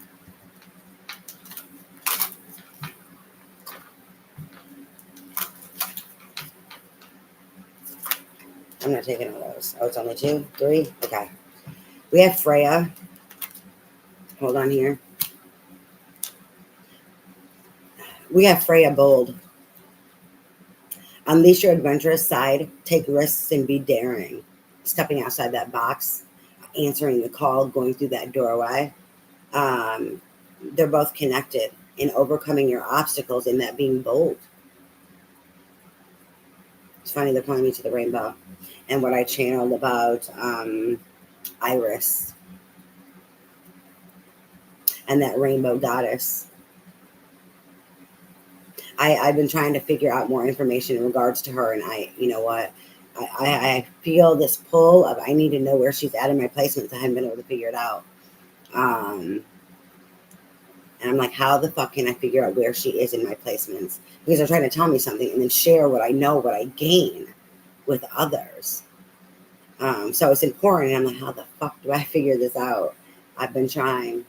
Speaker 1: I'm not taking all those. Oh, it's only 2, 3? Okay. We have Freya. Hold on here. We have Freya Bold. Unleash your adventurous side. Take risks and be daring. Stepping outside that box. Answering the call. Going through that doorway. They're both connected in overcoming your obstacles and that being bold. It's funny, they're pointing me to the rainbow. And what I channeled about Iris. And that rainbow goddess. I've been trying to figure out more information in regards to her, and I feel this pull of I need to know where she's at in my placements. I haven't been able to figure it out. And I'm like, how the fuck can I figure out where she is in my placements? Because they're trying to tell me something and then share what I know, what I gain with others. So it's important. And I'm like, how the fuck do I figure this out? I've been trying.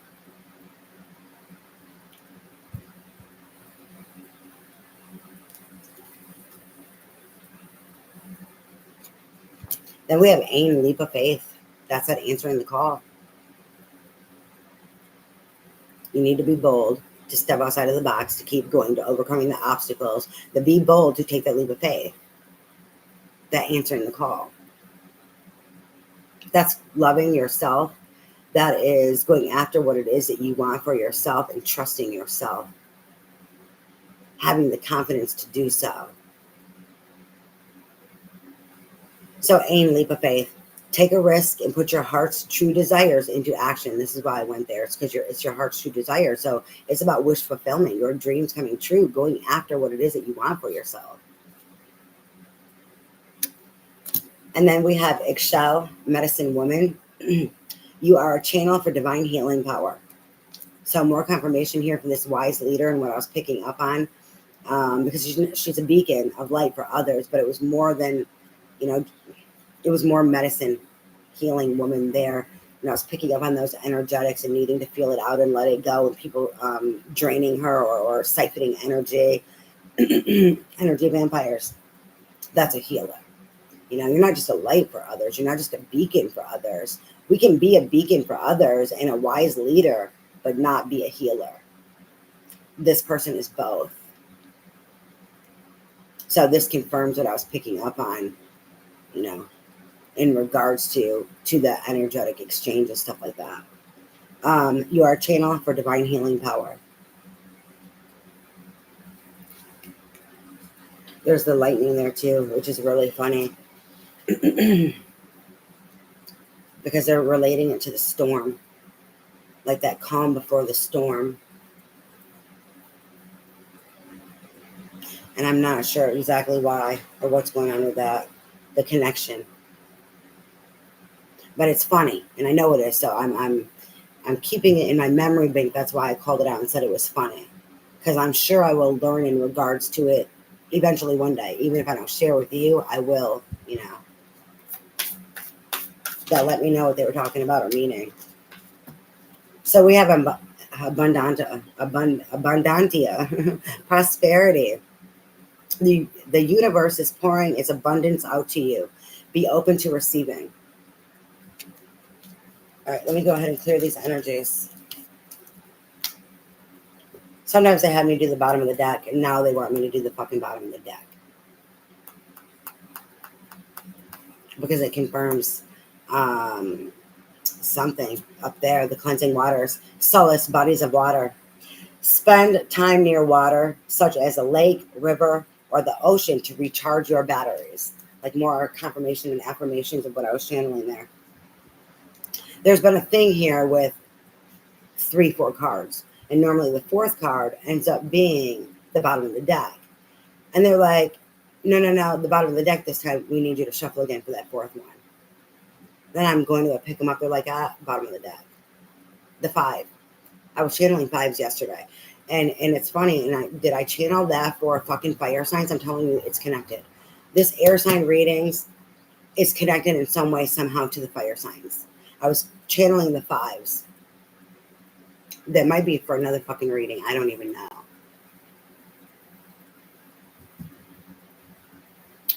Speaker 1: Then we have Aim, Leap of Faith. That's that answering the call. You need to be bold, to step outside of the box, to keep going, to overcoming the obstacles, to be bold, to take that leap of faith. That answering the call. That's loving yourself. That is going after what it is that you want for yourself and trusting yourself. Having the confidence to do so. So Aim, Leap of Faith. Take a risk and put your heart's true desires into action. This is why I went there. It's because it's your heart's true desire. So it's about wish fulfillment, your dreams coming true, going after what it is that you want for yourself. And then we have Excel, medicine woman. You are a channel for divine healing power. So more confirmation here from this wise leader and what I was picking up on, because she's a beacon of light for others, but it was more than, it was more medicine healing woman there. And I was picking up on those energetics and needing to feel it out and let it go, and people draining her or siphoning energy, energy vampires. That's a healer. You're not just a light for others. You're not just a beacon for others. We can be a beacon for others and a wise leader, but not be a healer. This person is both. So this confirms what I was picking up on, in regards to the energetic exchange and stuff like that. You are a channel for divine healing power. There's the lightning there too, which is really funny. Because they're relating it to the storm, like that calm before the storm. And I'm not sure exactly why or what's going on with that, the connection. But it's funny, and I know it is. So I'm keeping it in my memory bank. That's why I called it out and said it was funny, because I'm sure I will learn in regards to it eventually one day. Even if I don't share with you, I will. They'll let me know what they were talking about or meaning. So we have abundantia, prosperity. The universe is pouring its abundance out to you. Be open to receiving. All right, let me go ahead and clear these energies. Sometimes they have me do the bottom of the deck, and now they want me to do the fucking bottom of the deck. Because it confirms something up there. The cleansing waters, solace, bodies of water. Spend time near water, such as a lake, river, or the ocean, to recharge your batteries. Like more confirmation and affirmations of what I was channeling there. There's been a thing here with 3-4 cards. And normally the fourth card ends up being the bottom of the deck. And they're like, no, the bottom of the deck this time, we need you to shuffle again for that fourth one. Then I'm going to pick them up. They're like, bottom of the deck. The 5. I was channeling 5s yesterday. And it's funny. And did I channel that for fucking fire signs? I'm telling you, it's connected. This air sign readings is connected in some way, somehow, to the fire signs. I was channeling the 5s. That might be for another fucking reading. I don't even know.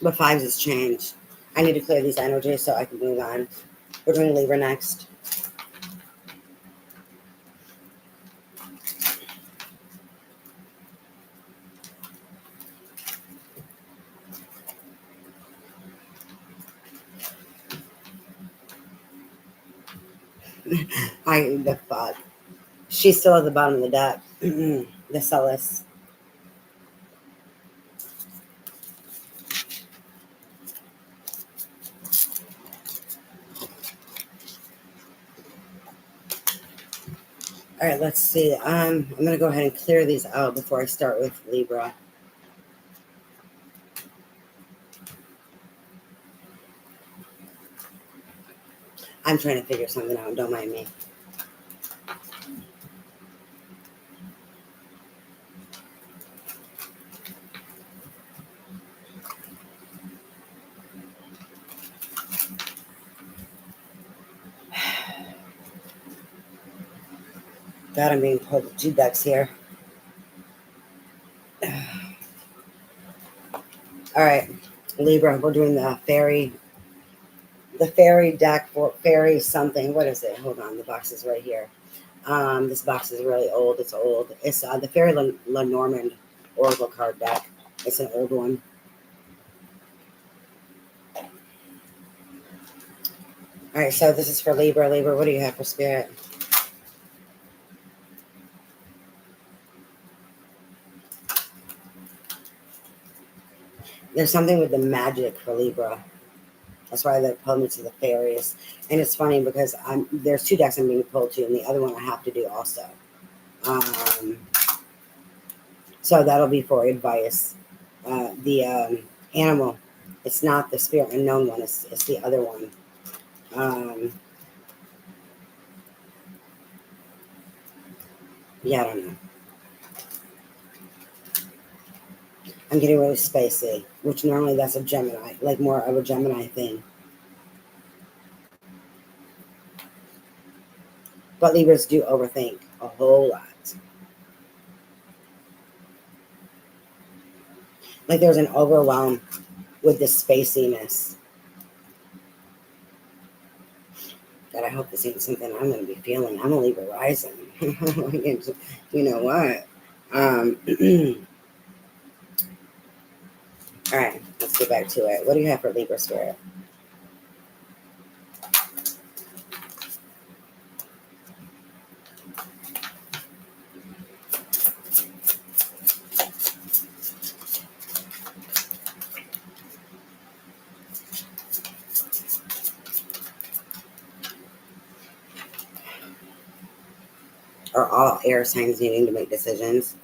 Speaker 1: But 5s has changed. I need to clear these energies so I can move on. We're doing Libra next. The fuck. She's still at the bottom of the deck. The solace. All right, let's see. I'm going to go ahead and clear these out before I start with Libra. I'm trying to figure something out. Don't mind me. God, I'm being pulled with 2 decks here. All right, Libra, we're doing the fairy deck for fairy something. What is it? Hold on, the box is right here. This box is really old. It's old. It's the Fairy Lenormand Oracle card deck. It's an old one. All right, so this is for Libra. Libra, what do you have for Spirit? There's something with the magic for Libra. That's why they pulled me to the fairies. And it's funny because there's 2 decks I'm being pulled to, and the other one I have to do also. So that'll be for advice. The animal, it's not the spirit unknown one, it's the other one. Yeah, I don't know. I'm getting really spacey, which normally that's a Gemini, like more of a Gemini thing. But Libras do overthink a whole lot. Like there's an overwhelm with the spaciness. God, I hope this ain't something I'm going to be feeling. I'm a Libra rising. You know what? All right, let's get back to it. What do you have for Libra spirit? Are all air signs needing to make decisions?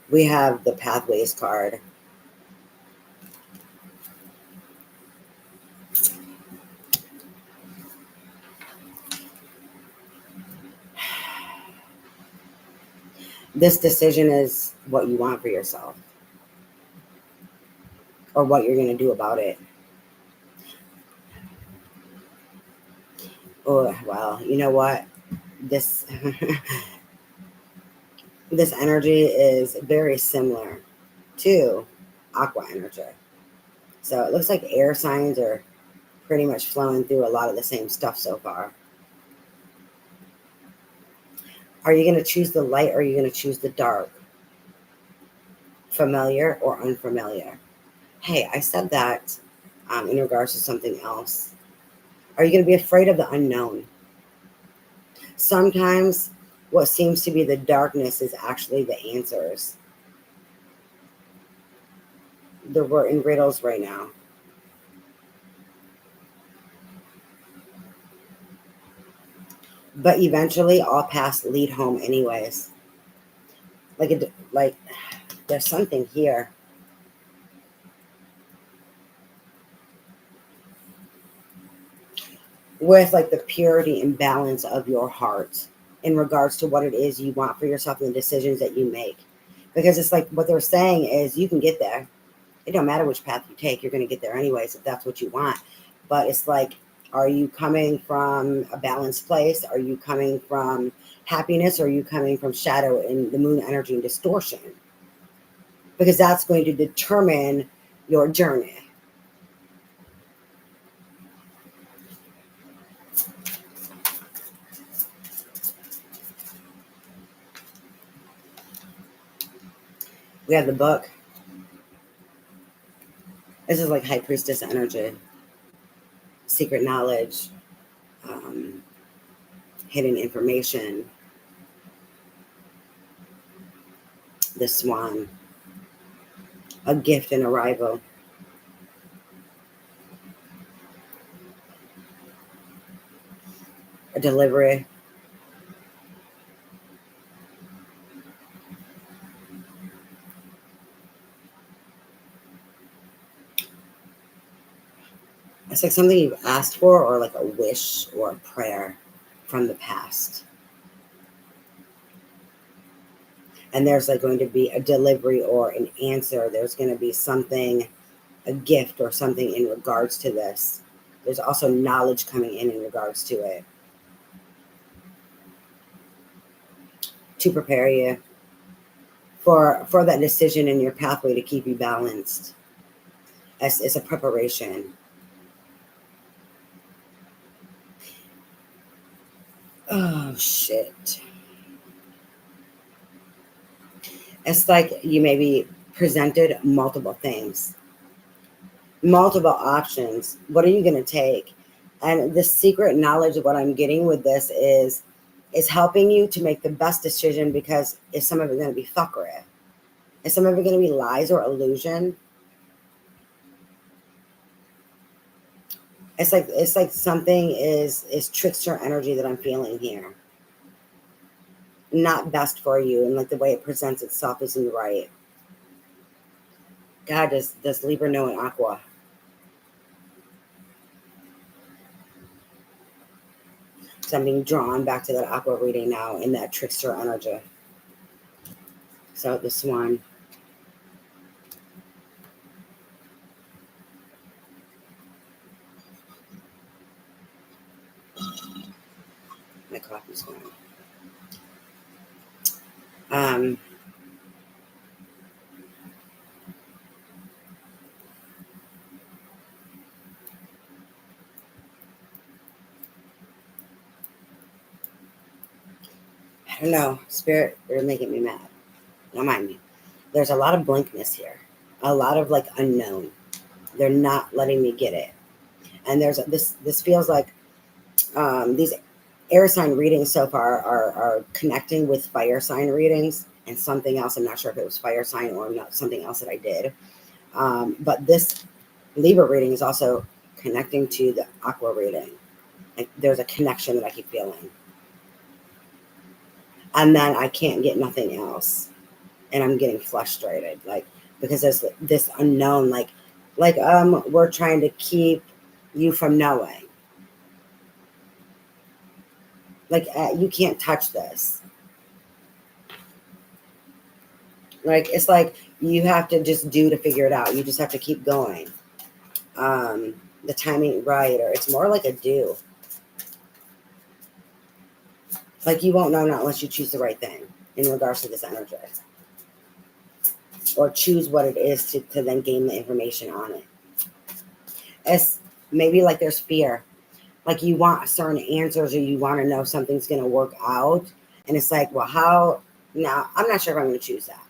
Speaker 1: We have the Pathways card. This decision is what you want for yourself or what you're going to do about it. Oh, well, you know what? This this energy is very similar to aqua energy. So it looks like air signs are pretty much flowing through a lot of the same stuff so far. Are you going to choose the light or are you going to choose the dark? Familiar or unfamiliar? Hey, I said that in regards to something else. Are you going to be afraid of the unknown? Sometimes what seems to be the darkness is actually the answers. We're in riddles right now. But eventually, all paths lead home anyways. Like there's something here. With like the purity and balance of your heart in regards to what it is you want for yourself and the decisions that you make. Because it's like what they're saying is you can get there. It don't matter which path you take, you're going to get there anyways if that's what you want. But it's like, are you coming from a balanced place? Are you coming from happiness? Or are you coming from shadow and the moon energy and distortion? Because that's going to determine your journey. We have the book. This is like High Priestess energy. Secret knowledge. Hidden information. The swan. A gift and arrival. A delivery. It's like something you've asked for or like a wish or a prayer from the past. And there's like going to be a delivery or an answer. There's going to be something, a gift or something in regards to this. There's also knowledge coming in regards to it. To prepare you for that decision in your pathway to keep you balanced. It's a preparation. Oh, shit. It's like you may be presented multiple things, multiple options. What are you going to take? And the secret knowledge of what I'm getting with this is helping you to make the best decision, because is some of it going to be fuckery? Is some of it going to be lies or illusion? It's like something is trickster energy that I'm feeling here. Not best for you, and like the way it presents itself isn't right. God, does Libra know an Aqua? So I'm being drawn back to that Aqua reading now in that trickster energy. So the Swan. My coffee's going. Um, I don't know. Spirit, they're making me mad. Don't mind me. There's a lot of blankness here. A lot of like unknown. They're not letting me get it. And there's this feels like these air sign readings so far are connecting with fire sign readings and something else. I'm not sure if it was fire sign or not, something else that I did. But this Libra reading is also connecting to the Aqua reading. Like there's a connection that I keep feeling. And then I can't get nothing else. And I'm getting frustrated. Like, because there's this unknown, we're trying to keep you from knowing. Like, you can't touch this. Like, it's like you have to just do to figure it out. You just have to keep going. The timing right, or it's more like a do. Like you won't know not unless you choose the right thing in regards to this energy. Or choose what it is to then gain the information on it. It's maybe like there's fear. Like you want certain answers or you want to know something's going to work out. And it's like, well, how? Now, I'm not sure if I'm going to choose that.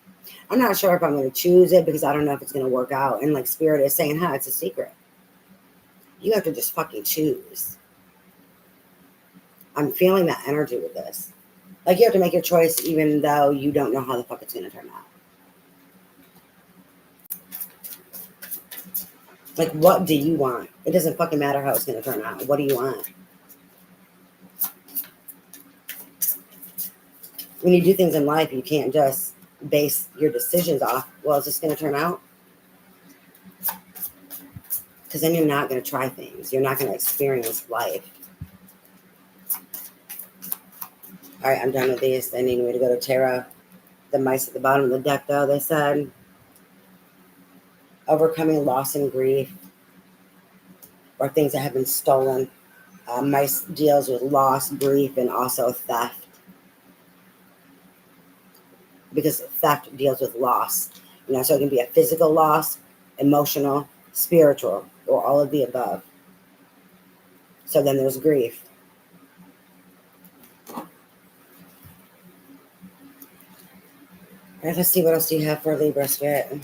Speaker 1: I'm not sure if I'm going to choose it because I don't know if it's going to work out. And like Spirit is saying, it's a secret. You have to just fucking choose. I'm feeling that energy with this. Like you have to make your choice even though you don't know how the fuck it's going to turn out. Like, what do you want? It doesn't fucking matter how it's going to turn out. What do you want? When you do things in life, you can't just base your decisions off, well, is this going to turn out? Because then you're not going to try things. You're not going to experience life. All right, I'm done with these. They need me to go to tarot. The mice at the bottom of the deck, though, they said, overcoming loss and grief or things that have been stolen. Mice deals with loss, grief, and also theft. Because theft deals with loss. So it can be a physical loss, emotional, spiritual, or all of the above. So then there's grief. All right, let's see what else do you have for Libra Spirit.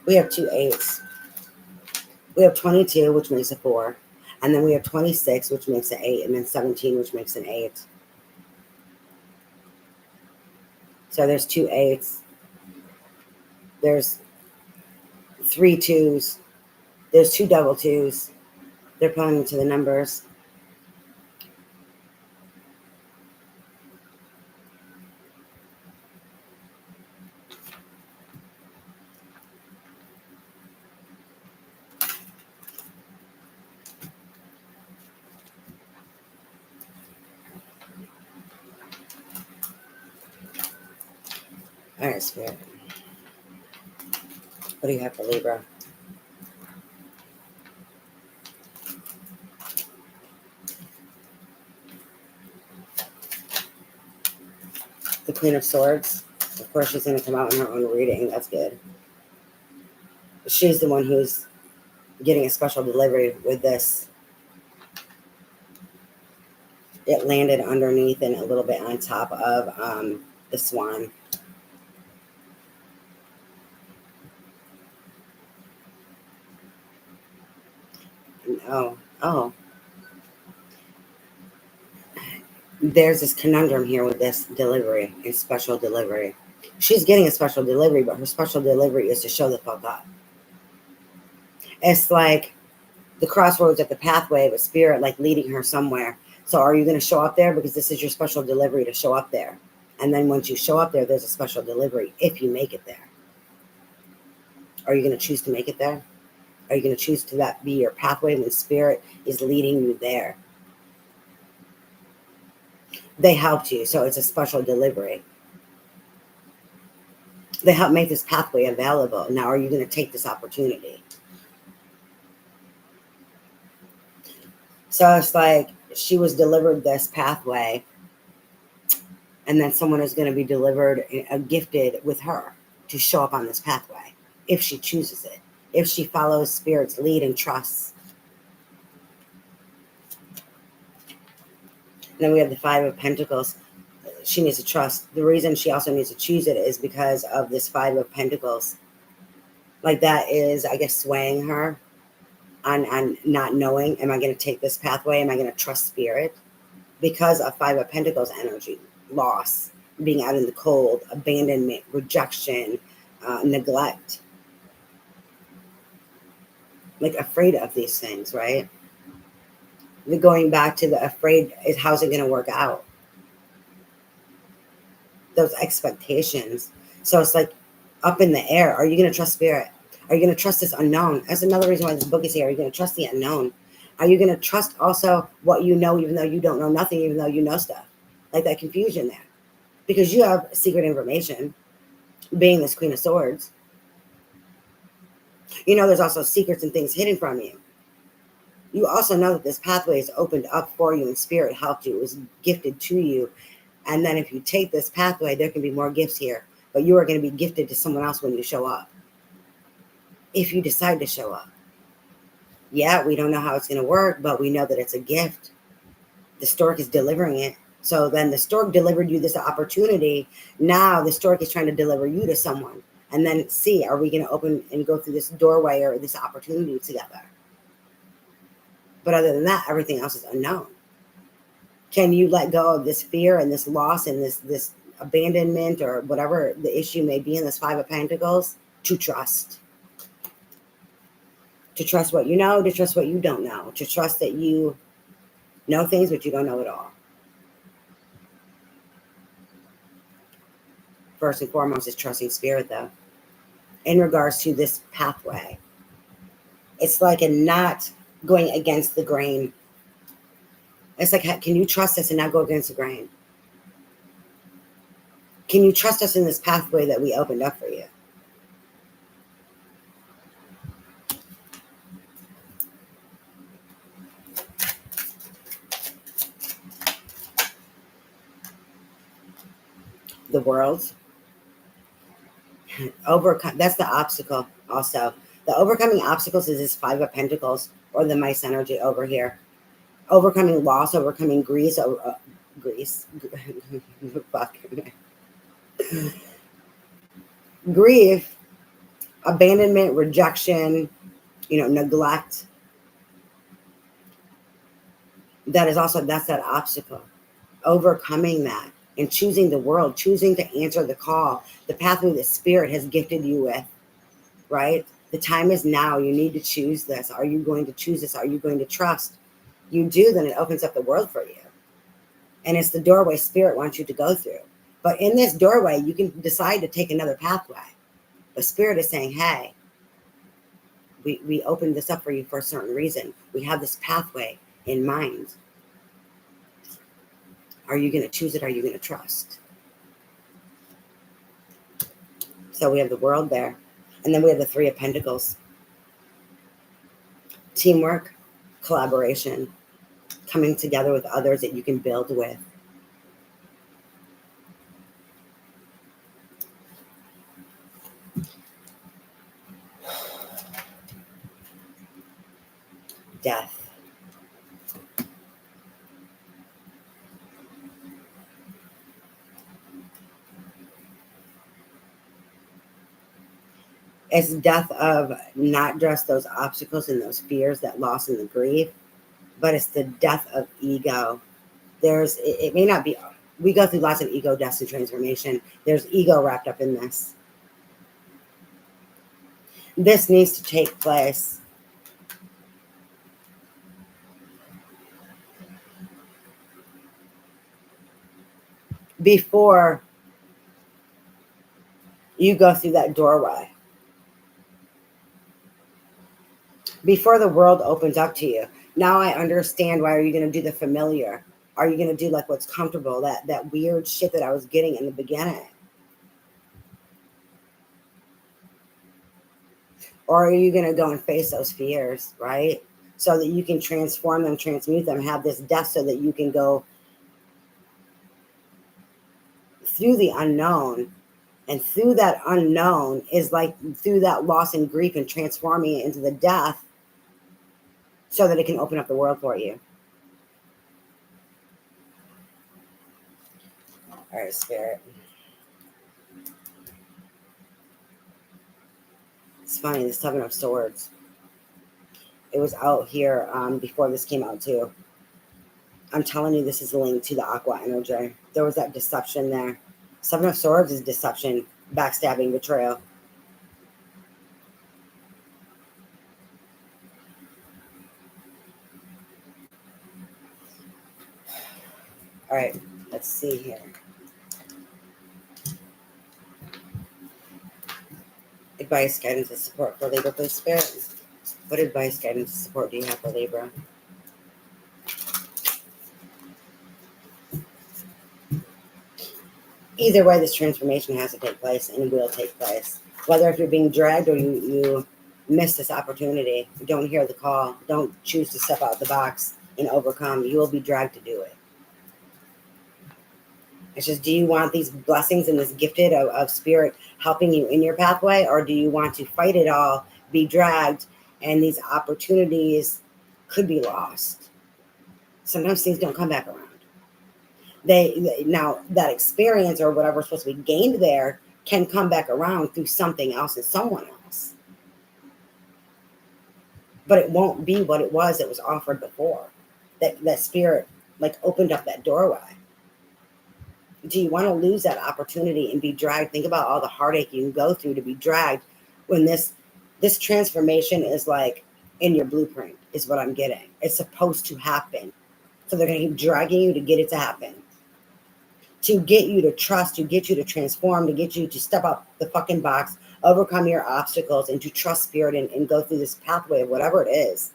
Speaker 1: We have 2 8s. We have 22, which makes a 4. And then we have 26, which makes an 8. And then 17, which makes an 8. So there's 2 8s. There's 3 2s. There's 2 double 2s. They're pulling into the numbers. All right, Spirit. What do you have for Libra? The Queen of Swords. Of course, she's going to come out in her own reading. That's good. She's the one who's getting a special delivery with this. It landed underneath and a little bit on top of the Swan. Oh. There's this conundrum here with this delivery, a special delivery. She's getting a special delivery, but her special delivery is to show the fuck up. It's like the crossroads at the pathway of a spirit, like leading her somewhere. So are you going to show up there? Because this is your special delivery to show up there. And then once you show up there, there's a special delivery if you make it there. Are you going to choose to make it there? Are you going to choose to that be your pathway when spirit is leading you there? They helped you, so it's a special delivery. They help make this pathway available. Now, are you going to take this opportunity? So it's like she was delivered this pathway, and then someone is going to be delivered, gifted with her to show up on this pathway if she chooses it, if she follows spirit's lead and trusts. And then we have the Five of Pentacles. She needs to trust. The reason she also needs to choose it is because of this Five of Pentacles. Like that is, I guess, swaying her on not knowing, am I going to take this pathway? Am I going to trust spirit? Because of Five of Pentacles energy, loss, being out in the cold, abandonment, rejection, neglect. Like afraid of these things, right? We're going back to the afraid is how's it going to work out? Those expectations. So it's like up in the air. Are you going to trust spirit? Are you going to trust this unknown? That's another reason why this book is here. Are you going to trust the unknown? Are you going to trust also what you know, even though you don't know nothing, even though you know stuff? Like that confusion there. Because you have secret information, being this Queen of Swords. You know, there's also secrets and things hidden from you. You also know that this pathway is opened up for you and spirit helped you. It was gifted to you. And then if you take this pathway, there can be more gifts here. But you are going to be gifted to someone else when you show up. If you decide to show up. Yeah, we don't know how it's going to work, but we know that it's a gift. The stork is delivering it. So then the stork delivered you this opportunity. Now the stork is trying to deliver you to someone. And then see, are we going to open and go through this doorway or this opportunity together? But other than that, everything else is unknown. Can you let go of this fear and this loss and this abandonment or whatever the issue may be in this Five of Pentacles to trust? To trust what you know, to trust what you don't know, to trust that you know things but you don't know it all. First and foremost is trusting spirit, though. In regards to this pathway, it's like a not going against the grain. It's like, can you trust us and not go against the grain? Can you trust us in this pathway that we opened up for you? The world. Overcome. That's the obstacle also. The overcoming obstacles is this Five of Pentacles or the mice energy over here. Overcoming loss, overcoming grief, fuck. Grief, abandonment, rejection, neglect. That is also, that's that obstacle. Overcoming that and choosing the world, choosing to answer the call, the pathway that spirit has gifted you with, right? The time is now. You need to choose this. Are you going to choose this? Are you going to trust? You do, then it opens up the world for you. And it's the doorway spirit wants you to go through. But in this doorway, you can decide to take another pathway. But spirit is saying, hey, we opened this up for you for a certain reason. We have this pathway in mind. Are you going to choose it? Are you going to trust? So we have the world there. And then we have the Three of Pentacles. Teamwork, collaboration, coming together with others that you can build with. Death. It's death of not just those obstacles and those fears, that loss and the grief, but it's the death of ego. It may not be We go through lots of ego deaths and transformation. There's ego wrapped up in this. This needs to take place before you go through that doorway. Before the world opens up to you. Now I understand why are you going to do the familiar? Are you going to do like what's comfortable? That weird shit that I was getting in the beginning? Or are you going to go and face those fears, right? So that you can transform them, transmute them, have this death so that you can go through the unknown. And through that unknown is like through that loss and grief and transforming it into the death so that it can open up the world for you. All right, Spirit. It's funny, the Seven of Swords. It was out here before this came out too. I'm telling you, this is linked to the Aqua energy. There was that deception there. Seven of Swords is deception, backstabbing, betrayal. All right, let's see here. Advice, guidance, and support for Libra, please, Spirit. What advice, guidance, and support do you have for Libra? Either way, this transformation has to take place and will take place. Whether if you're being dragged or you miss this opportunity, don't hear the call, don't choose to step out the box and overcome, you will be dragged to do it. It's just, do you want these blessings and this gifted of spirit helping you in your pathway, or do you want to fight it all, be dragged, and these opportunities could be lost? Sometimes things don't come back around. Now that experience or whatever's supposed to be gained there can come back around through something else and someone else. But it won't be what it was that was offered before. That spirit like opened up that doorway. Do you want to lose that opportunity and be dragged? Think about all the heartache you can go through to be dragged when this transformation is like in your blueprint is what I'm getting. It's supposed to happen. So they're going to keep dragging you to get it to happen. To get you to trust, to get you to transform, to get you to step up the fucking box, overcome your obstacles, and to trust spirit and go through this pathway of whatever it is.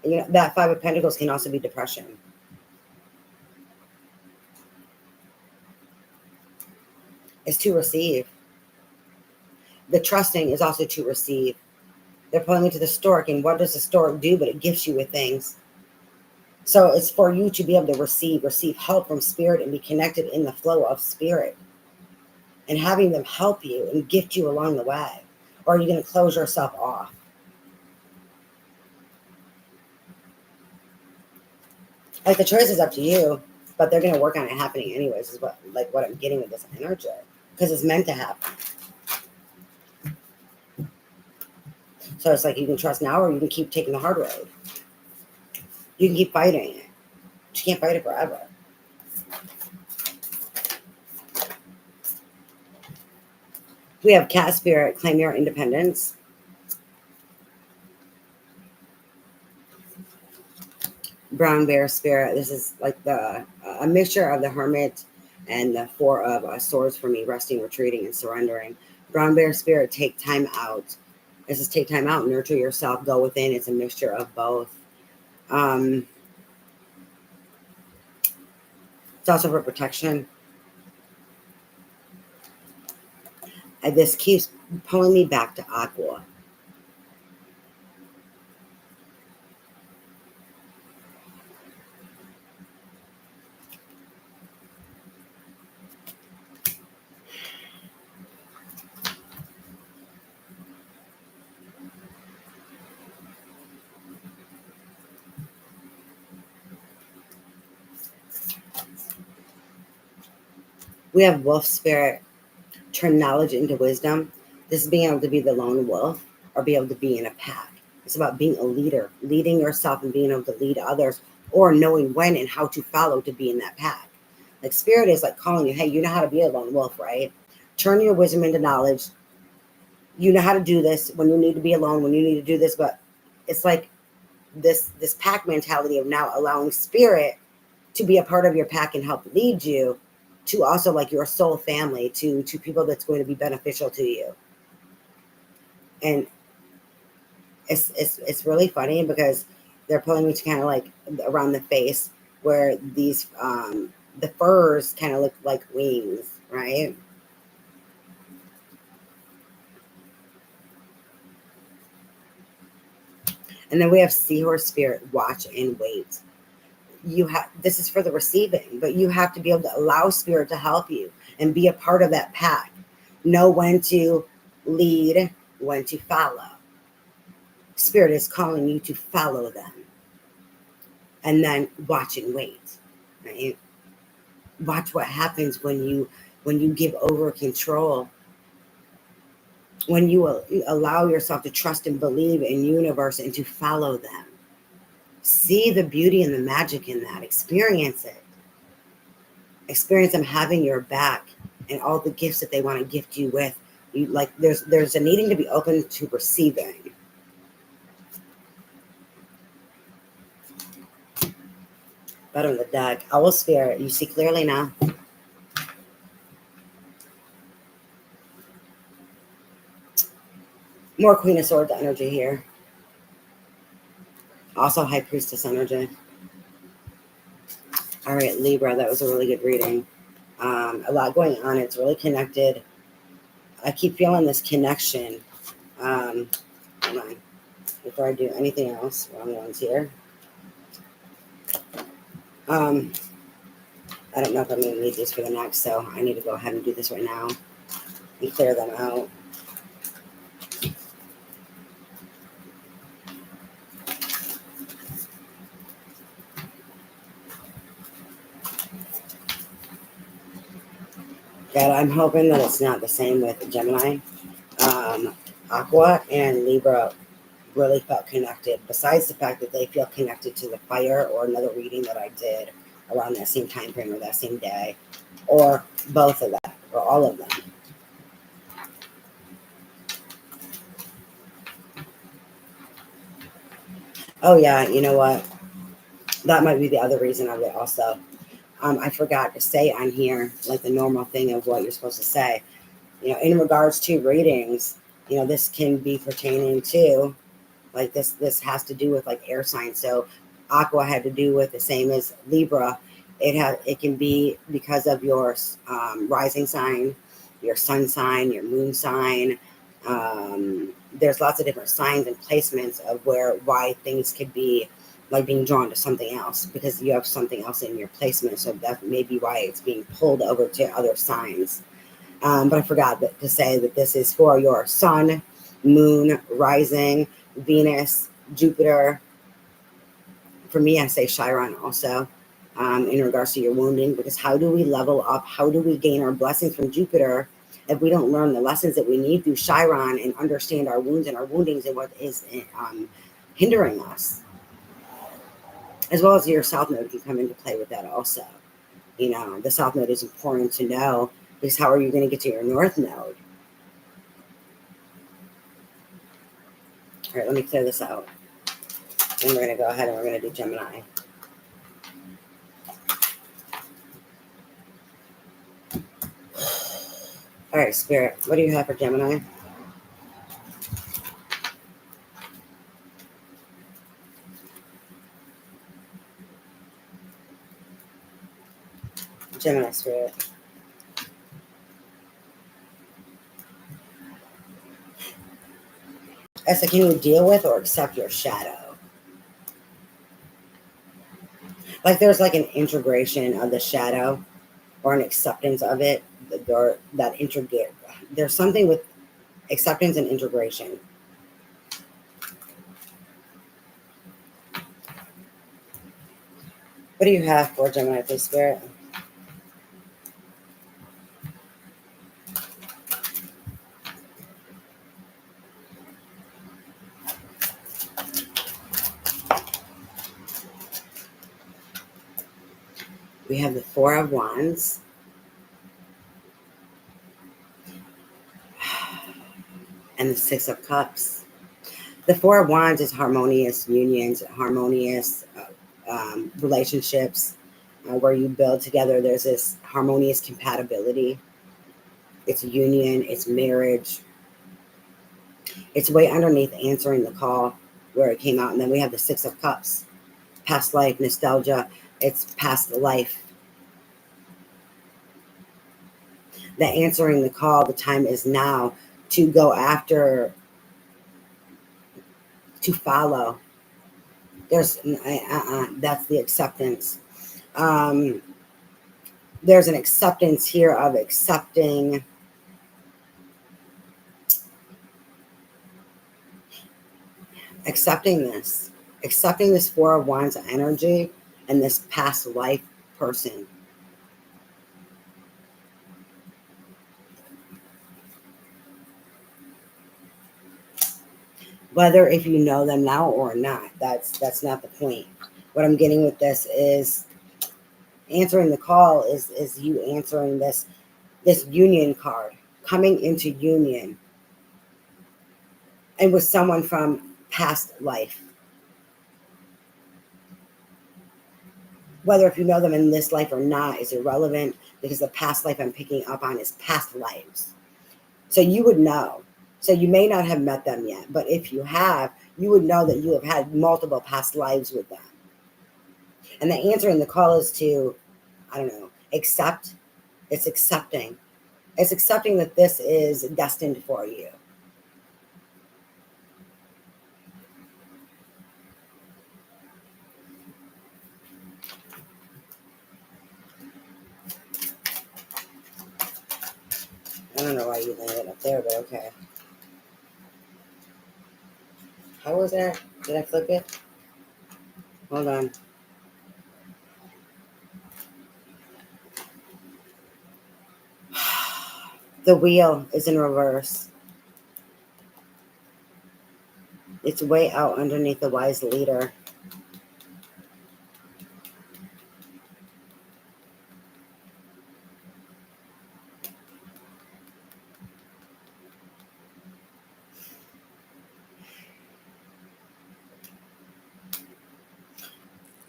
Speaker 1: And, you know, that Five of Pentacles can also be depression. Is to receive. The trusting is also to receive. They're pointing to the stork, and what does the stork do? But it gifts you with things. So it's for you to be able to receive help from spirit and be connected in the flow of spirit and having them help you and gift you along the way. Or are you going to close yourself off? Like the choice is up to you, but they're going to work on it happening anyways, is what I'm getting with this energy, because it's meant to happen. So it's like you can trust now, or you can keep taking the hard road. You can keep fighting it. But you can't fight it forever. We have Cat Spirit, claim your independence. Brown Bear Spirit, this is like a mixture of the Hermit and the Four of Swords for me, resting, retreating, and surrendering. Brown Bear Spirit, take time out. This is take time out, nurture yourself, go within. It's a mixture of both. It's also for protection. And this keeps pulling me back to Aqua. We have Wolf Spirit, turn knowledge into wisdom. This is being able to be the lone wolf or be able to be in a pack. It's about being a leader, leading yourself and being able to lead others or knowing when and how to follow to be in that pack. Like spirit is like calling you, hey, you know how to be a lone wolf, right? Turn your wisdom into knowledge. You know how to do this when you need to be alone, when you need to do this, but it's like this pack mentality of now allowing spirit to be a part of your pack and help lead you to also like your soul family, to people that's going to be beneficial to you. And it's really funny because they're pulling me to kind of like around the face where these the furs kind of look like wings, right? And then we have seahorse spirit, watch and wait. You have, this is for the receiving, but you have to be able to allow spirit to help you and be a part of that pack. Know when to lead, when to follow. Spirit is calling you to follow them, and then watch and wait, right? Watch what happens when you give over control, when you allow yourself to trust and believe in universe and to follow them. See the beauty and the magic in that. Experience it. Experience them having your back and all the gifts that they want to gift you with. You like there's a needing to be open to receiving. Bottom of the deck, Owl Spirit, you see clearly now. More Queen of Swords energy here. Also High Priestess energy. All right, Libra, that was a really good reading. A lot going on. It's really connected. I keep feeling this connection. Hold on. Before I do anything else, wrong ones here. I don't know if I'm going to need these for the next, so I need to go ahead and do this right now and clear them out. God, I'm hoping that it's not the same with Gemini. Aqua and Libra really felt connected, besides the fact that they feel connected to the fire or another reading that I did around that same time frame or that same day, or both of them, or all of them. Oh yeah, you know what? That might be the other reason of it also. I forgot to say on here, like the normal thing of what you're supposed to say. You know, in regards to readings, you know, this can be pertaining to, like this has to do with like air signs. So Aqua had to do with the same as Libra. It can be because of your rising sign, your sun sign, your moon sign. There's lots of different signs and placements of why things could be like being drawn to something else, because you have something else in your placement. So that may be why it's being pulled over to other signs. But I forgot to say that this is for your sun, moon, rising, Venus, Jupiter. For me, I say Chiron also, in regards to your wounding, because how do we level up? How do we gain our blessings from Jupiter if we don't learn the lessons that we need through Chiron and understand our wounds and our woundings and what is hindering us? As well as your South Node can come into play with that also. You know, the South Node is important to know, because how are you going to get to your North Node? All right, let me clear this out. And we're going to go ahead and we're going to do Gemini. All right, Spirit, what do you have for Gemini? Gemini, Spirit. I said, can you deal with or accept your shadow? Like there's like an integration of the shadow or an acceptance of it. That integrate. There's something with acceptance and integration. What do you have for Gemini, please, Spirit? have the Four of Wands. And the Six of Cups. The Four of Wands is harmonious unions, harmonious relationships where you build together. There's this harmonious compatibility. It's union, it's marriage. It's way underneath answering the call where it came out. And then we have the Six of Cups, past life, nostalgia. It's past life. The answering the call, the time is now to go after, to follow. There's that's the acceptance. There's an acceptance here of accepting this Four of Wands energy and this past life person. Whether if you know them now or not, that's not the point. What I'm getting with this is answering the call is you answering this union card, coming into union and with someone from past life. Whether if you know them in this life or not is irrelevant, because the past life I'm picking up on is past lives. So you would know. So you may not have met them yet, but if you have, you would know that you have had multiple past lives with them. And the answer in the call is to, I don't know, accept. It's accepting. It's accepting that this is destined for you. I don't know why you landed up there, but okay. How was that? Did I flip it? Hold on. The wheel is in reverse. It's way out underneath the wise leader.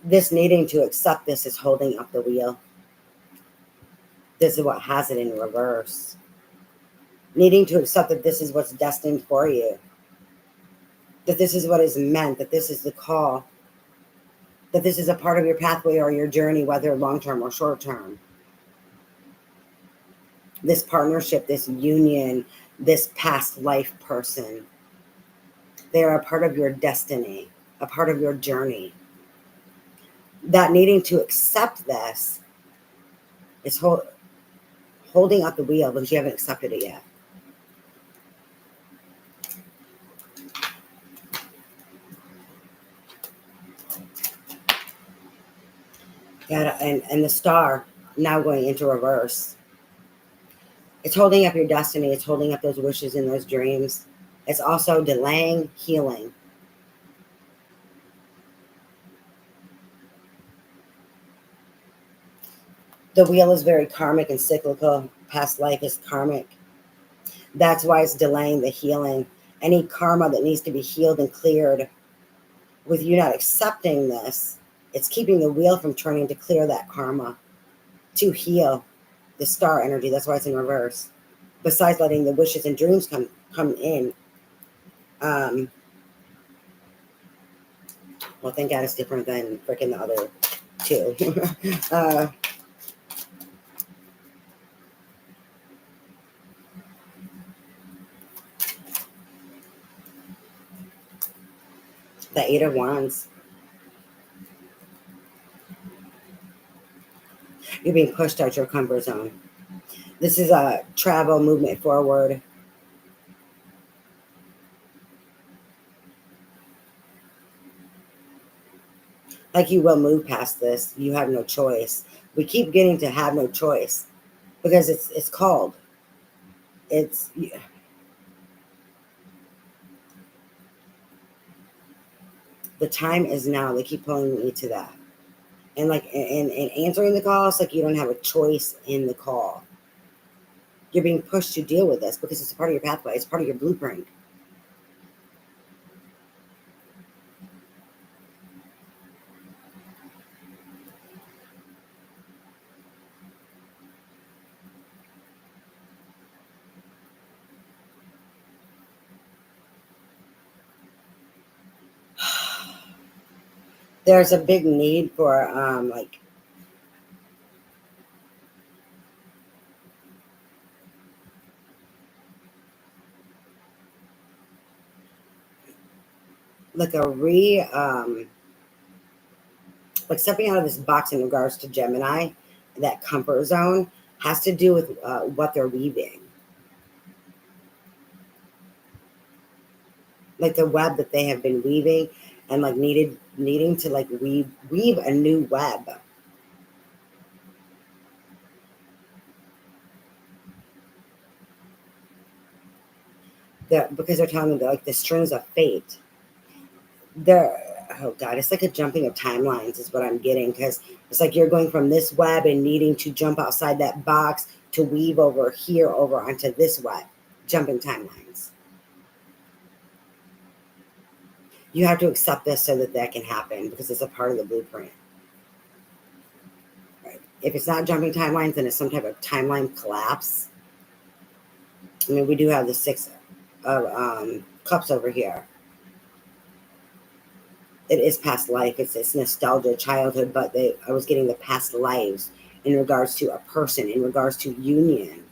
Speaker 1: This needing to accept this is holding up the wheel. This is what has it in reverse. Needing to accept that this is what's destined for you. That this is what is meant. That this is the call. That this is a part of your pathway or your journey, whether long-term or short-term. This partnership, this union, this past life person. They are a part of your destiny, a part of your journey. That needing to accept this is holding up the wheel because you haven't accepted it yet. And the star now going into reverse. It's holding up your destiny. It's holding up those wishes and those dreams. It's also delaying healing. The wheel is very karmic and cyclical. Past life is karmic. That's why it's delaying the healing. Any karma that needs to be healed and cleared, with you not accepting this, it's keeping the wheel from turning to clear that karma, to heal the star energy. That's why it's in reverse. Besides letting the wishes and dreams come in. Well, thank God it's different than freaking the other two. The Eight of Wands. You're being pushed out your comfort zone. This is a travel, movement forward. Like you will move past this. You have no choice. We keep getting to have no choice because it's called. It's the time is now. They keep pulling me to that. And like and answering the call, it's like you don't have a choice in the call. You're being pushed to deal with this because it's a part of your pathway. It's part of your blueprint. There's a big need for like a like stepping out of this box in regards to Gemini. That comfort zone has to do with what they're weaving, like the web that they have been weaving, and like needing to like weave a new web. Because they're telling them like the strings of fate. They're oh god, it's like a jumping of timelines is what I'm getting, because it's like you're going from this web and needing to jump outside that box to weave over here over onto this web, jumping timelines. You have to accept this so that that can happen because it's a part of the blueprint. Right? If it's not jumping timelines, then it's some type of timeline collapse. I mean, we do have the six of cups over here. It is past life. It's nostalgia, childhood, but I was getting the past lives in regards to a person, in regards to union.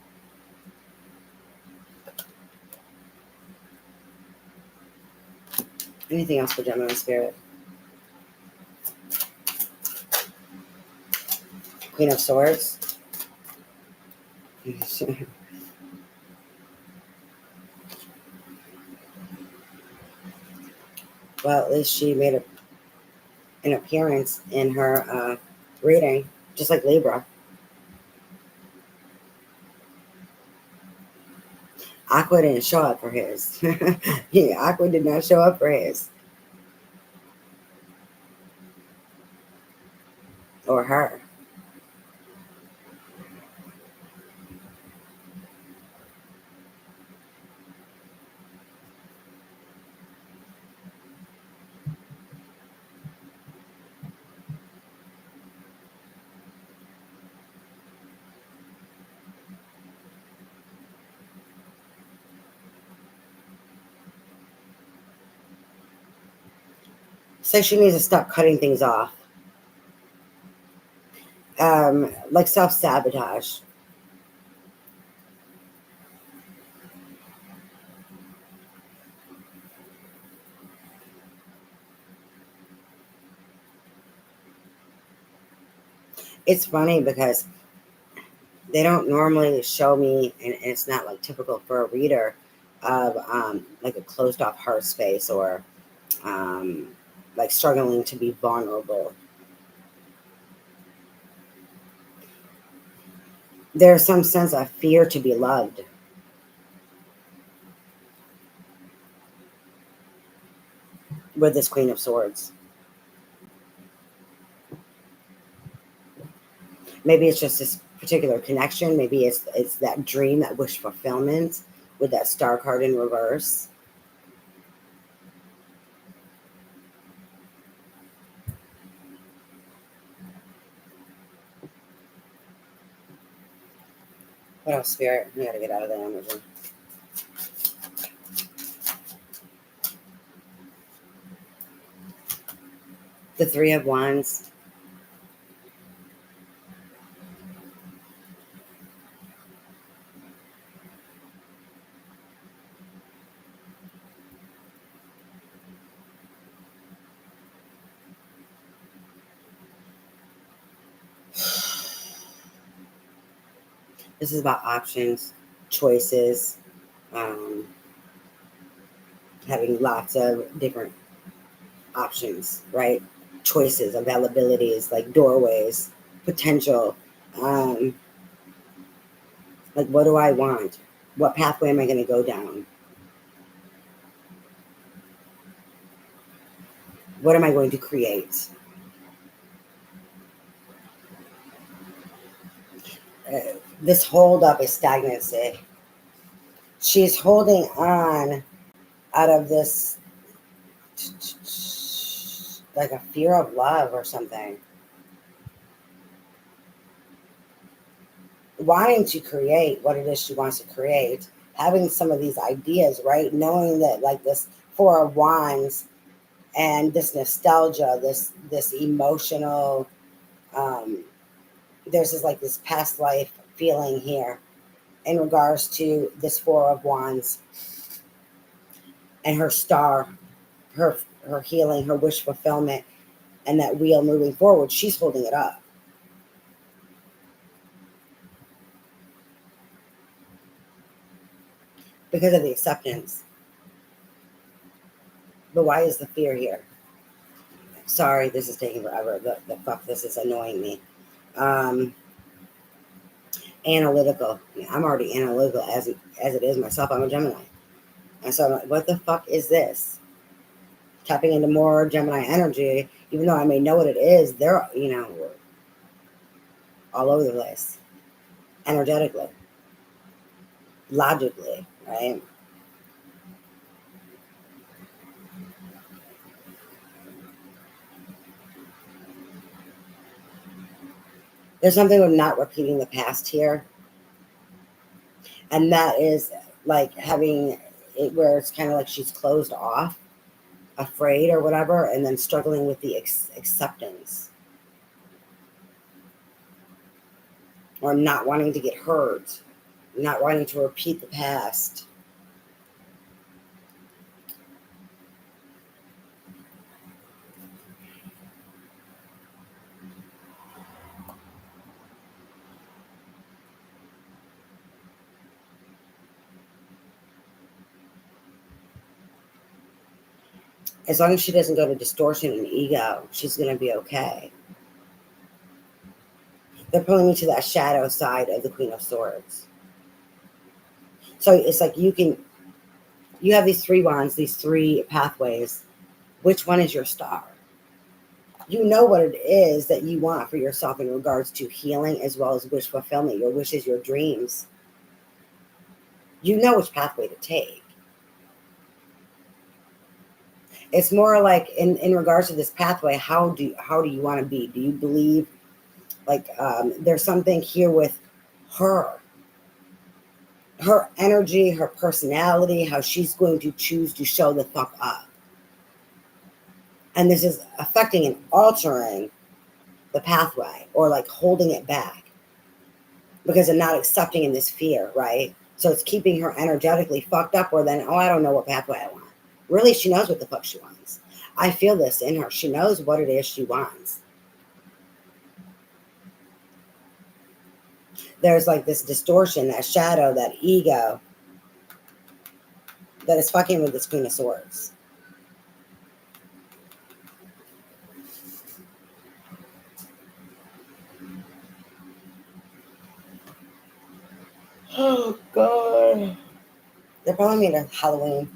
Speaker 1: Anything else for Gemini Spirit? Queen of Swords. Well, at least she made an appearance in her reading, just like Libra. Aqua didn't show up for his. Yeah, Aqua did not show up for his. Or her. So she needs to stop cutting things off. Like self-sabotage. It's funny because they don't normally show me, and it's not like typical for a reader of like a closed off heart space or um, like struggling to be vulnerable. There's some sense of fear to be loved with this Queen of Swords. Maybe it's just this particular connection. Maybe it's that dream, that wish fulfillment with that star card in reverse. What else, Spirit? We gotta get out of that energy. The Three of Wands. This is about options, choices, um, having lots of different options, right? Choices, availabilities, like doorways, potential. Um, like, what do I want? What pathway am I going to go down? What am I going to create? this hold up is stagnancy. She's holding on out of this, like a fear of love or something. Wanting to create what it is she wants to create, having some of these ideas, right? Knowing that, like, this Four of Wands and this nostalgia, this emotional, there's this, like, this past life feeling here in regards to this Four of Wands and her star, her healing, her wish fulfillment, and that wheel moving forward. She's holding it up. Because of the acceptance. But why is the fear here? Sorry, this is taking forever. The fuck, this is annoying me. Analytical. I'm already analytical as it is myself. I'm a Gemini. And so I'm like, what the fuck is this? Tapping into more Gemini energy, even though I may know what it is, they're, all over the place. Energetically. Logically, right? There's something with not repeating the past here. And that is like having it where it's kind of like she's closed off, afraid or whatever, and then struggling with the acceptance. Or not wanting to get hurt, not wanting to repeat the past. As long as she doesn't go to distortion and ego, she's going to be okay. They're pulling me to that shadow side of the Queen of Swords. So it's like you have these three wands, these three pathways. Which one is your star? You know what it is that you want for yourself in regards to healing as well as wish fulfillment, your wishes, your dreams. You know which pathway to take. It's more like in regards to this pathway, how do you want to be? Do you believe like there's something here with her energy, her personality, how she's going to choose to show the fuck up. And this is affecting and altering the pathway or like holding it back because of not accepting in this fear, right? So it's keeping her energetically fucked up or then, I don't know what pathway I want. Really, she knows what the fuck she wants. I feel this in her. She knows what it is she wants. There's like this distortion, that shadow, that ego that is fucking with this Queen of Swords. Oh, God. They're pulling me to Halloween.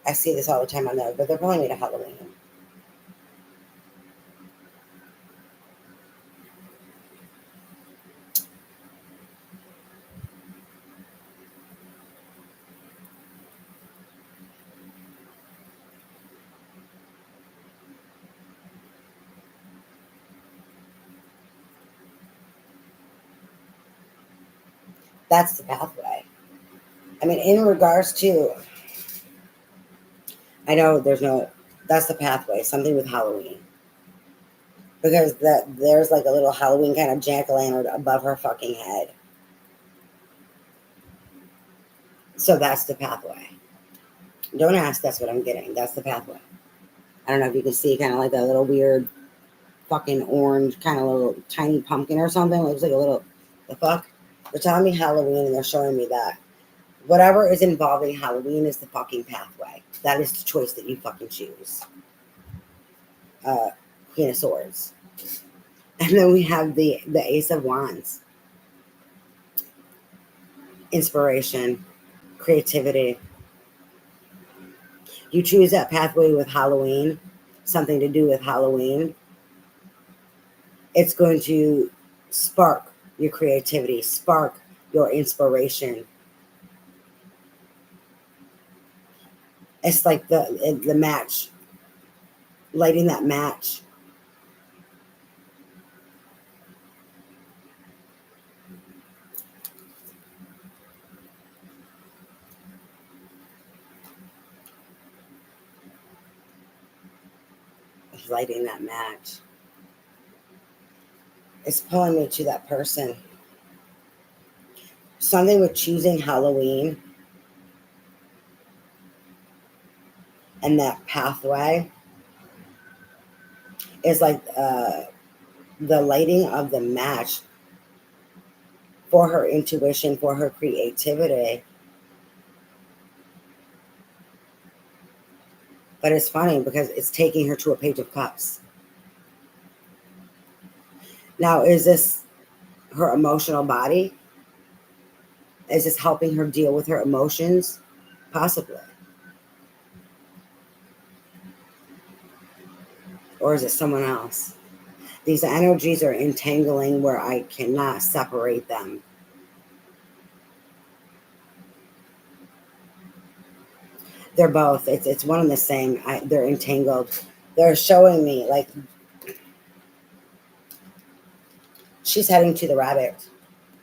Speaker 1: I see this all the time on there, but they're pulling me to Halloween. That's the pathway. I mean, in regards to, I know that's the pathway, something with Halloween. Because there's like a little Halloween kind of jack-o'-lantern above her fucking head. So that's the pathway. Don't ask, that's what I'm getting. That's the pathway. I don't know if you can see kind of like that little weird fucking orange kind of little tiny pumpkin or something. It looks like a little, the fuck? They're telling me Halloween and they're showing me that. Whatever is involving Halloween is the fucking pathway. That is the choice that you fucking choose. Queen of Swords. And then we have the Ace of Wands. Inspiration, creativity. You choose that pathway with Halloween, something to do with Halloween. It's going to spark your creativity, spark your inspiration. It's like the match, lighting that match. Lighting that match. It's pulling me to that person. Something with choosing Halloween and that pathway is like the lighting of the match for her intuition, for her creativity. But it's funny because it's taking her to a page of cups. Now, is this her emotional body? Is this helping her deal with her emotions? Possibly. Or is it someone else? These energies are entangling where I cannot separate them. They're both. It's one and the same. They're entangled. They're showing me like she's heading to the rabbit.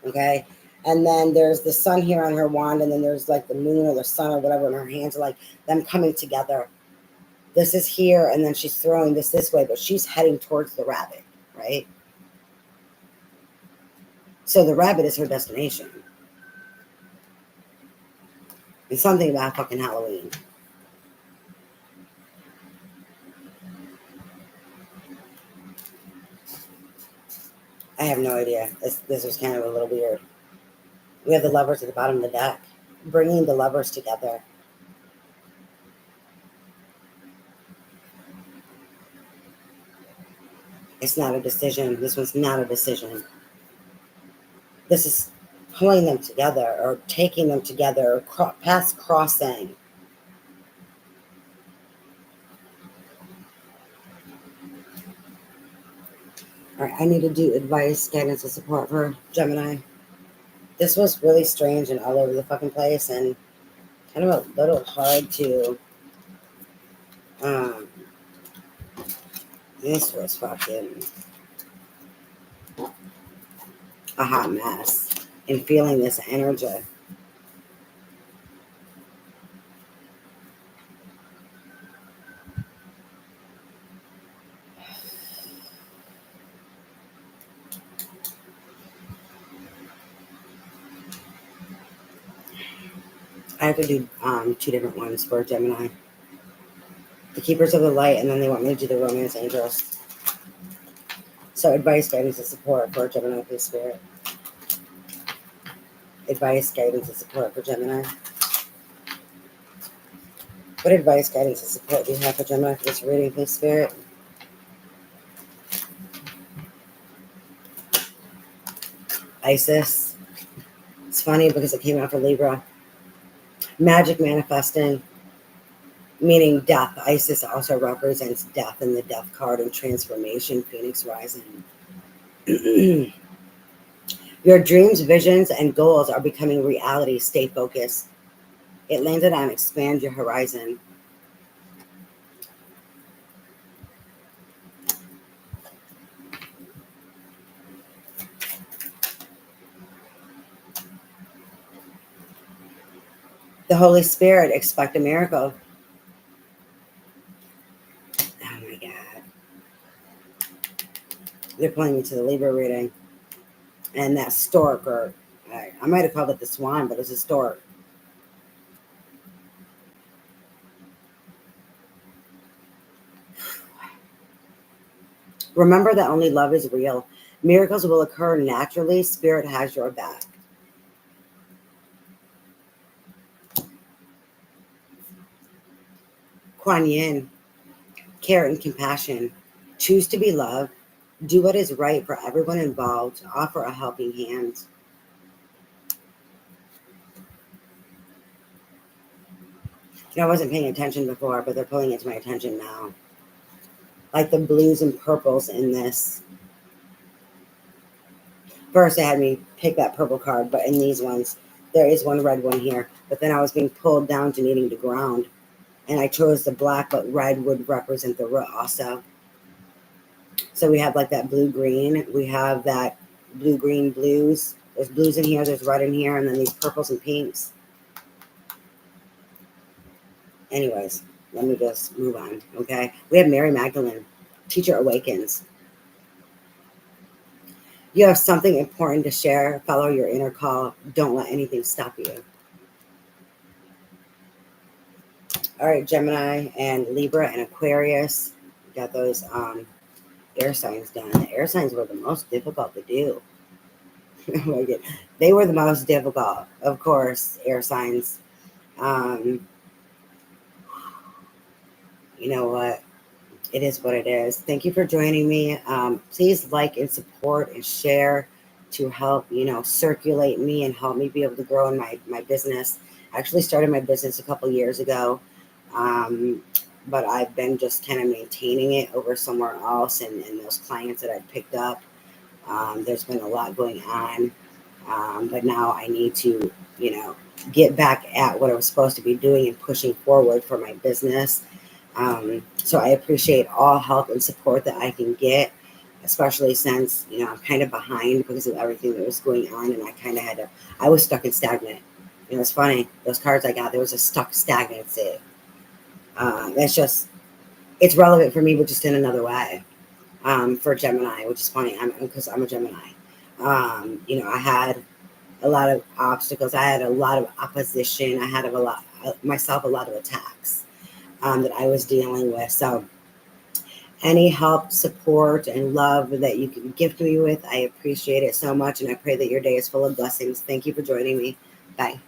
Speaker 1: Okay. And then there's the sun here on her wand, and then there's like the moon or the sun or whatever in her hands, like them coming together. This is here, and then she's throwing this way, but she's heading towards the rabbit, right? So the rabbit is her destination. It's something about fucking Halloween. I have no idea. This was kind of a little weird. We have the lovers at the bottom of the deck, bringing the lovers together. It's not a decision. This one's not a decision. This is pulling them together or taking them together or past crossing. All right, I need to do advice, guidance, and support for Gemini. This was really strange and all over the fucking place and kind of a little hard to. This was fucking a hot mess and feeling this energy. I have to do two different ones for Gemini. The Keepers of the Light, and then they want me to do the Romance Angels. So advice, guidance, and support for Gemini, please, Spirit. Advice, guidance, and support for Gemini. What advice, guidance, and support do you have for Gemini for this reading, please, Spirit? Isis. It's funny because it came out for Libra. Magic manifesting, meaning death. Isis also represents death in the death card and transformation, Phoenix rising. Your dreams, visions, and goals are becoming reality. Stay focused. It landed on expand your horizon. The Holy Spirit, expect a miracle. Oh my God. They're pulling me to the Libra reading. And that stork, or I might have called it the swan, but it's a stork. Remember that only love is real. Miracles will occur naturally. Spirit has your back. Kuan Yin, care and compassion. Choose to be loved. Do what is right for everyone involved. Offer a helping hand. I wasn't paying attention before, but they're pulling it to my attention now. Like the blues and purples in this. First, they had me pick that purple card, but in these ones, there is one red one here. But then I was being pulled down to needing to ground, and I chose the black, but red would represent the root also. So we have like that blue green. We have that blue green blues. There's blues in here. There's red in here, and then these purples and pinks. Anyways, let me just move on. Okay, we have Mary Magdalene. Teacher awakens. You have something important to share. Follow your inner call. Don't let anything stop you. All right, Gemini and Libra and Aquarius. Got those air signs done. The air signs were the most difficult to do. They were the most difficult, of course, air signs. You know what? It is what it is. Thank you for joining me. Please like and support and share to help, circulate me and help me be able to grow in my business. I actually started my business a couple years ago, but I've been just kind of maintaining it over somewhere else and those clients that I've picked up. There's been a lot going on, but now I need to, get back at what I was supposed to be doing and pushing forward for my business. So I appreciate all help and support that I can get, especially since, I'm kind of behind because of everything that was going on. And I was stuck in stagnant. It's funny. Those cards I got, there was a stuck stagnancy. It's relevant for me, but just in another way, for Gemini, which is funny. Because I'm a Gemini. I had a lot of obstacles. I had a lot of opposition. I had a lot of attacks. That I was dealing with. So any help, support, and love that you can gift me with, I appreciate it so much. And I pray that your day is full of blessings. Thank you for joining me. Bye.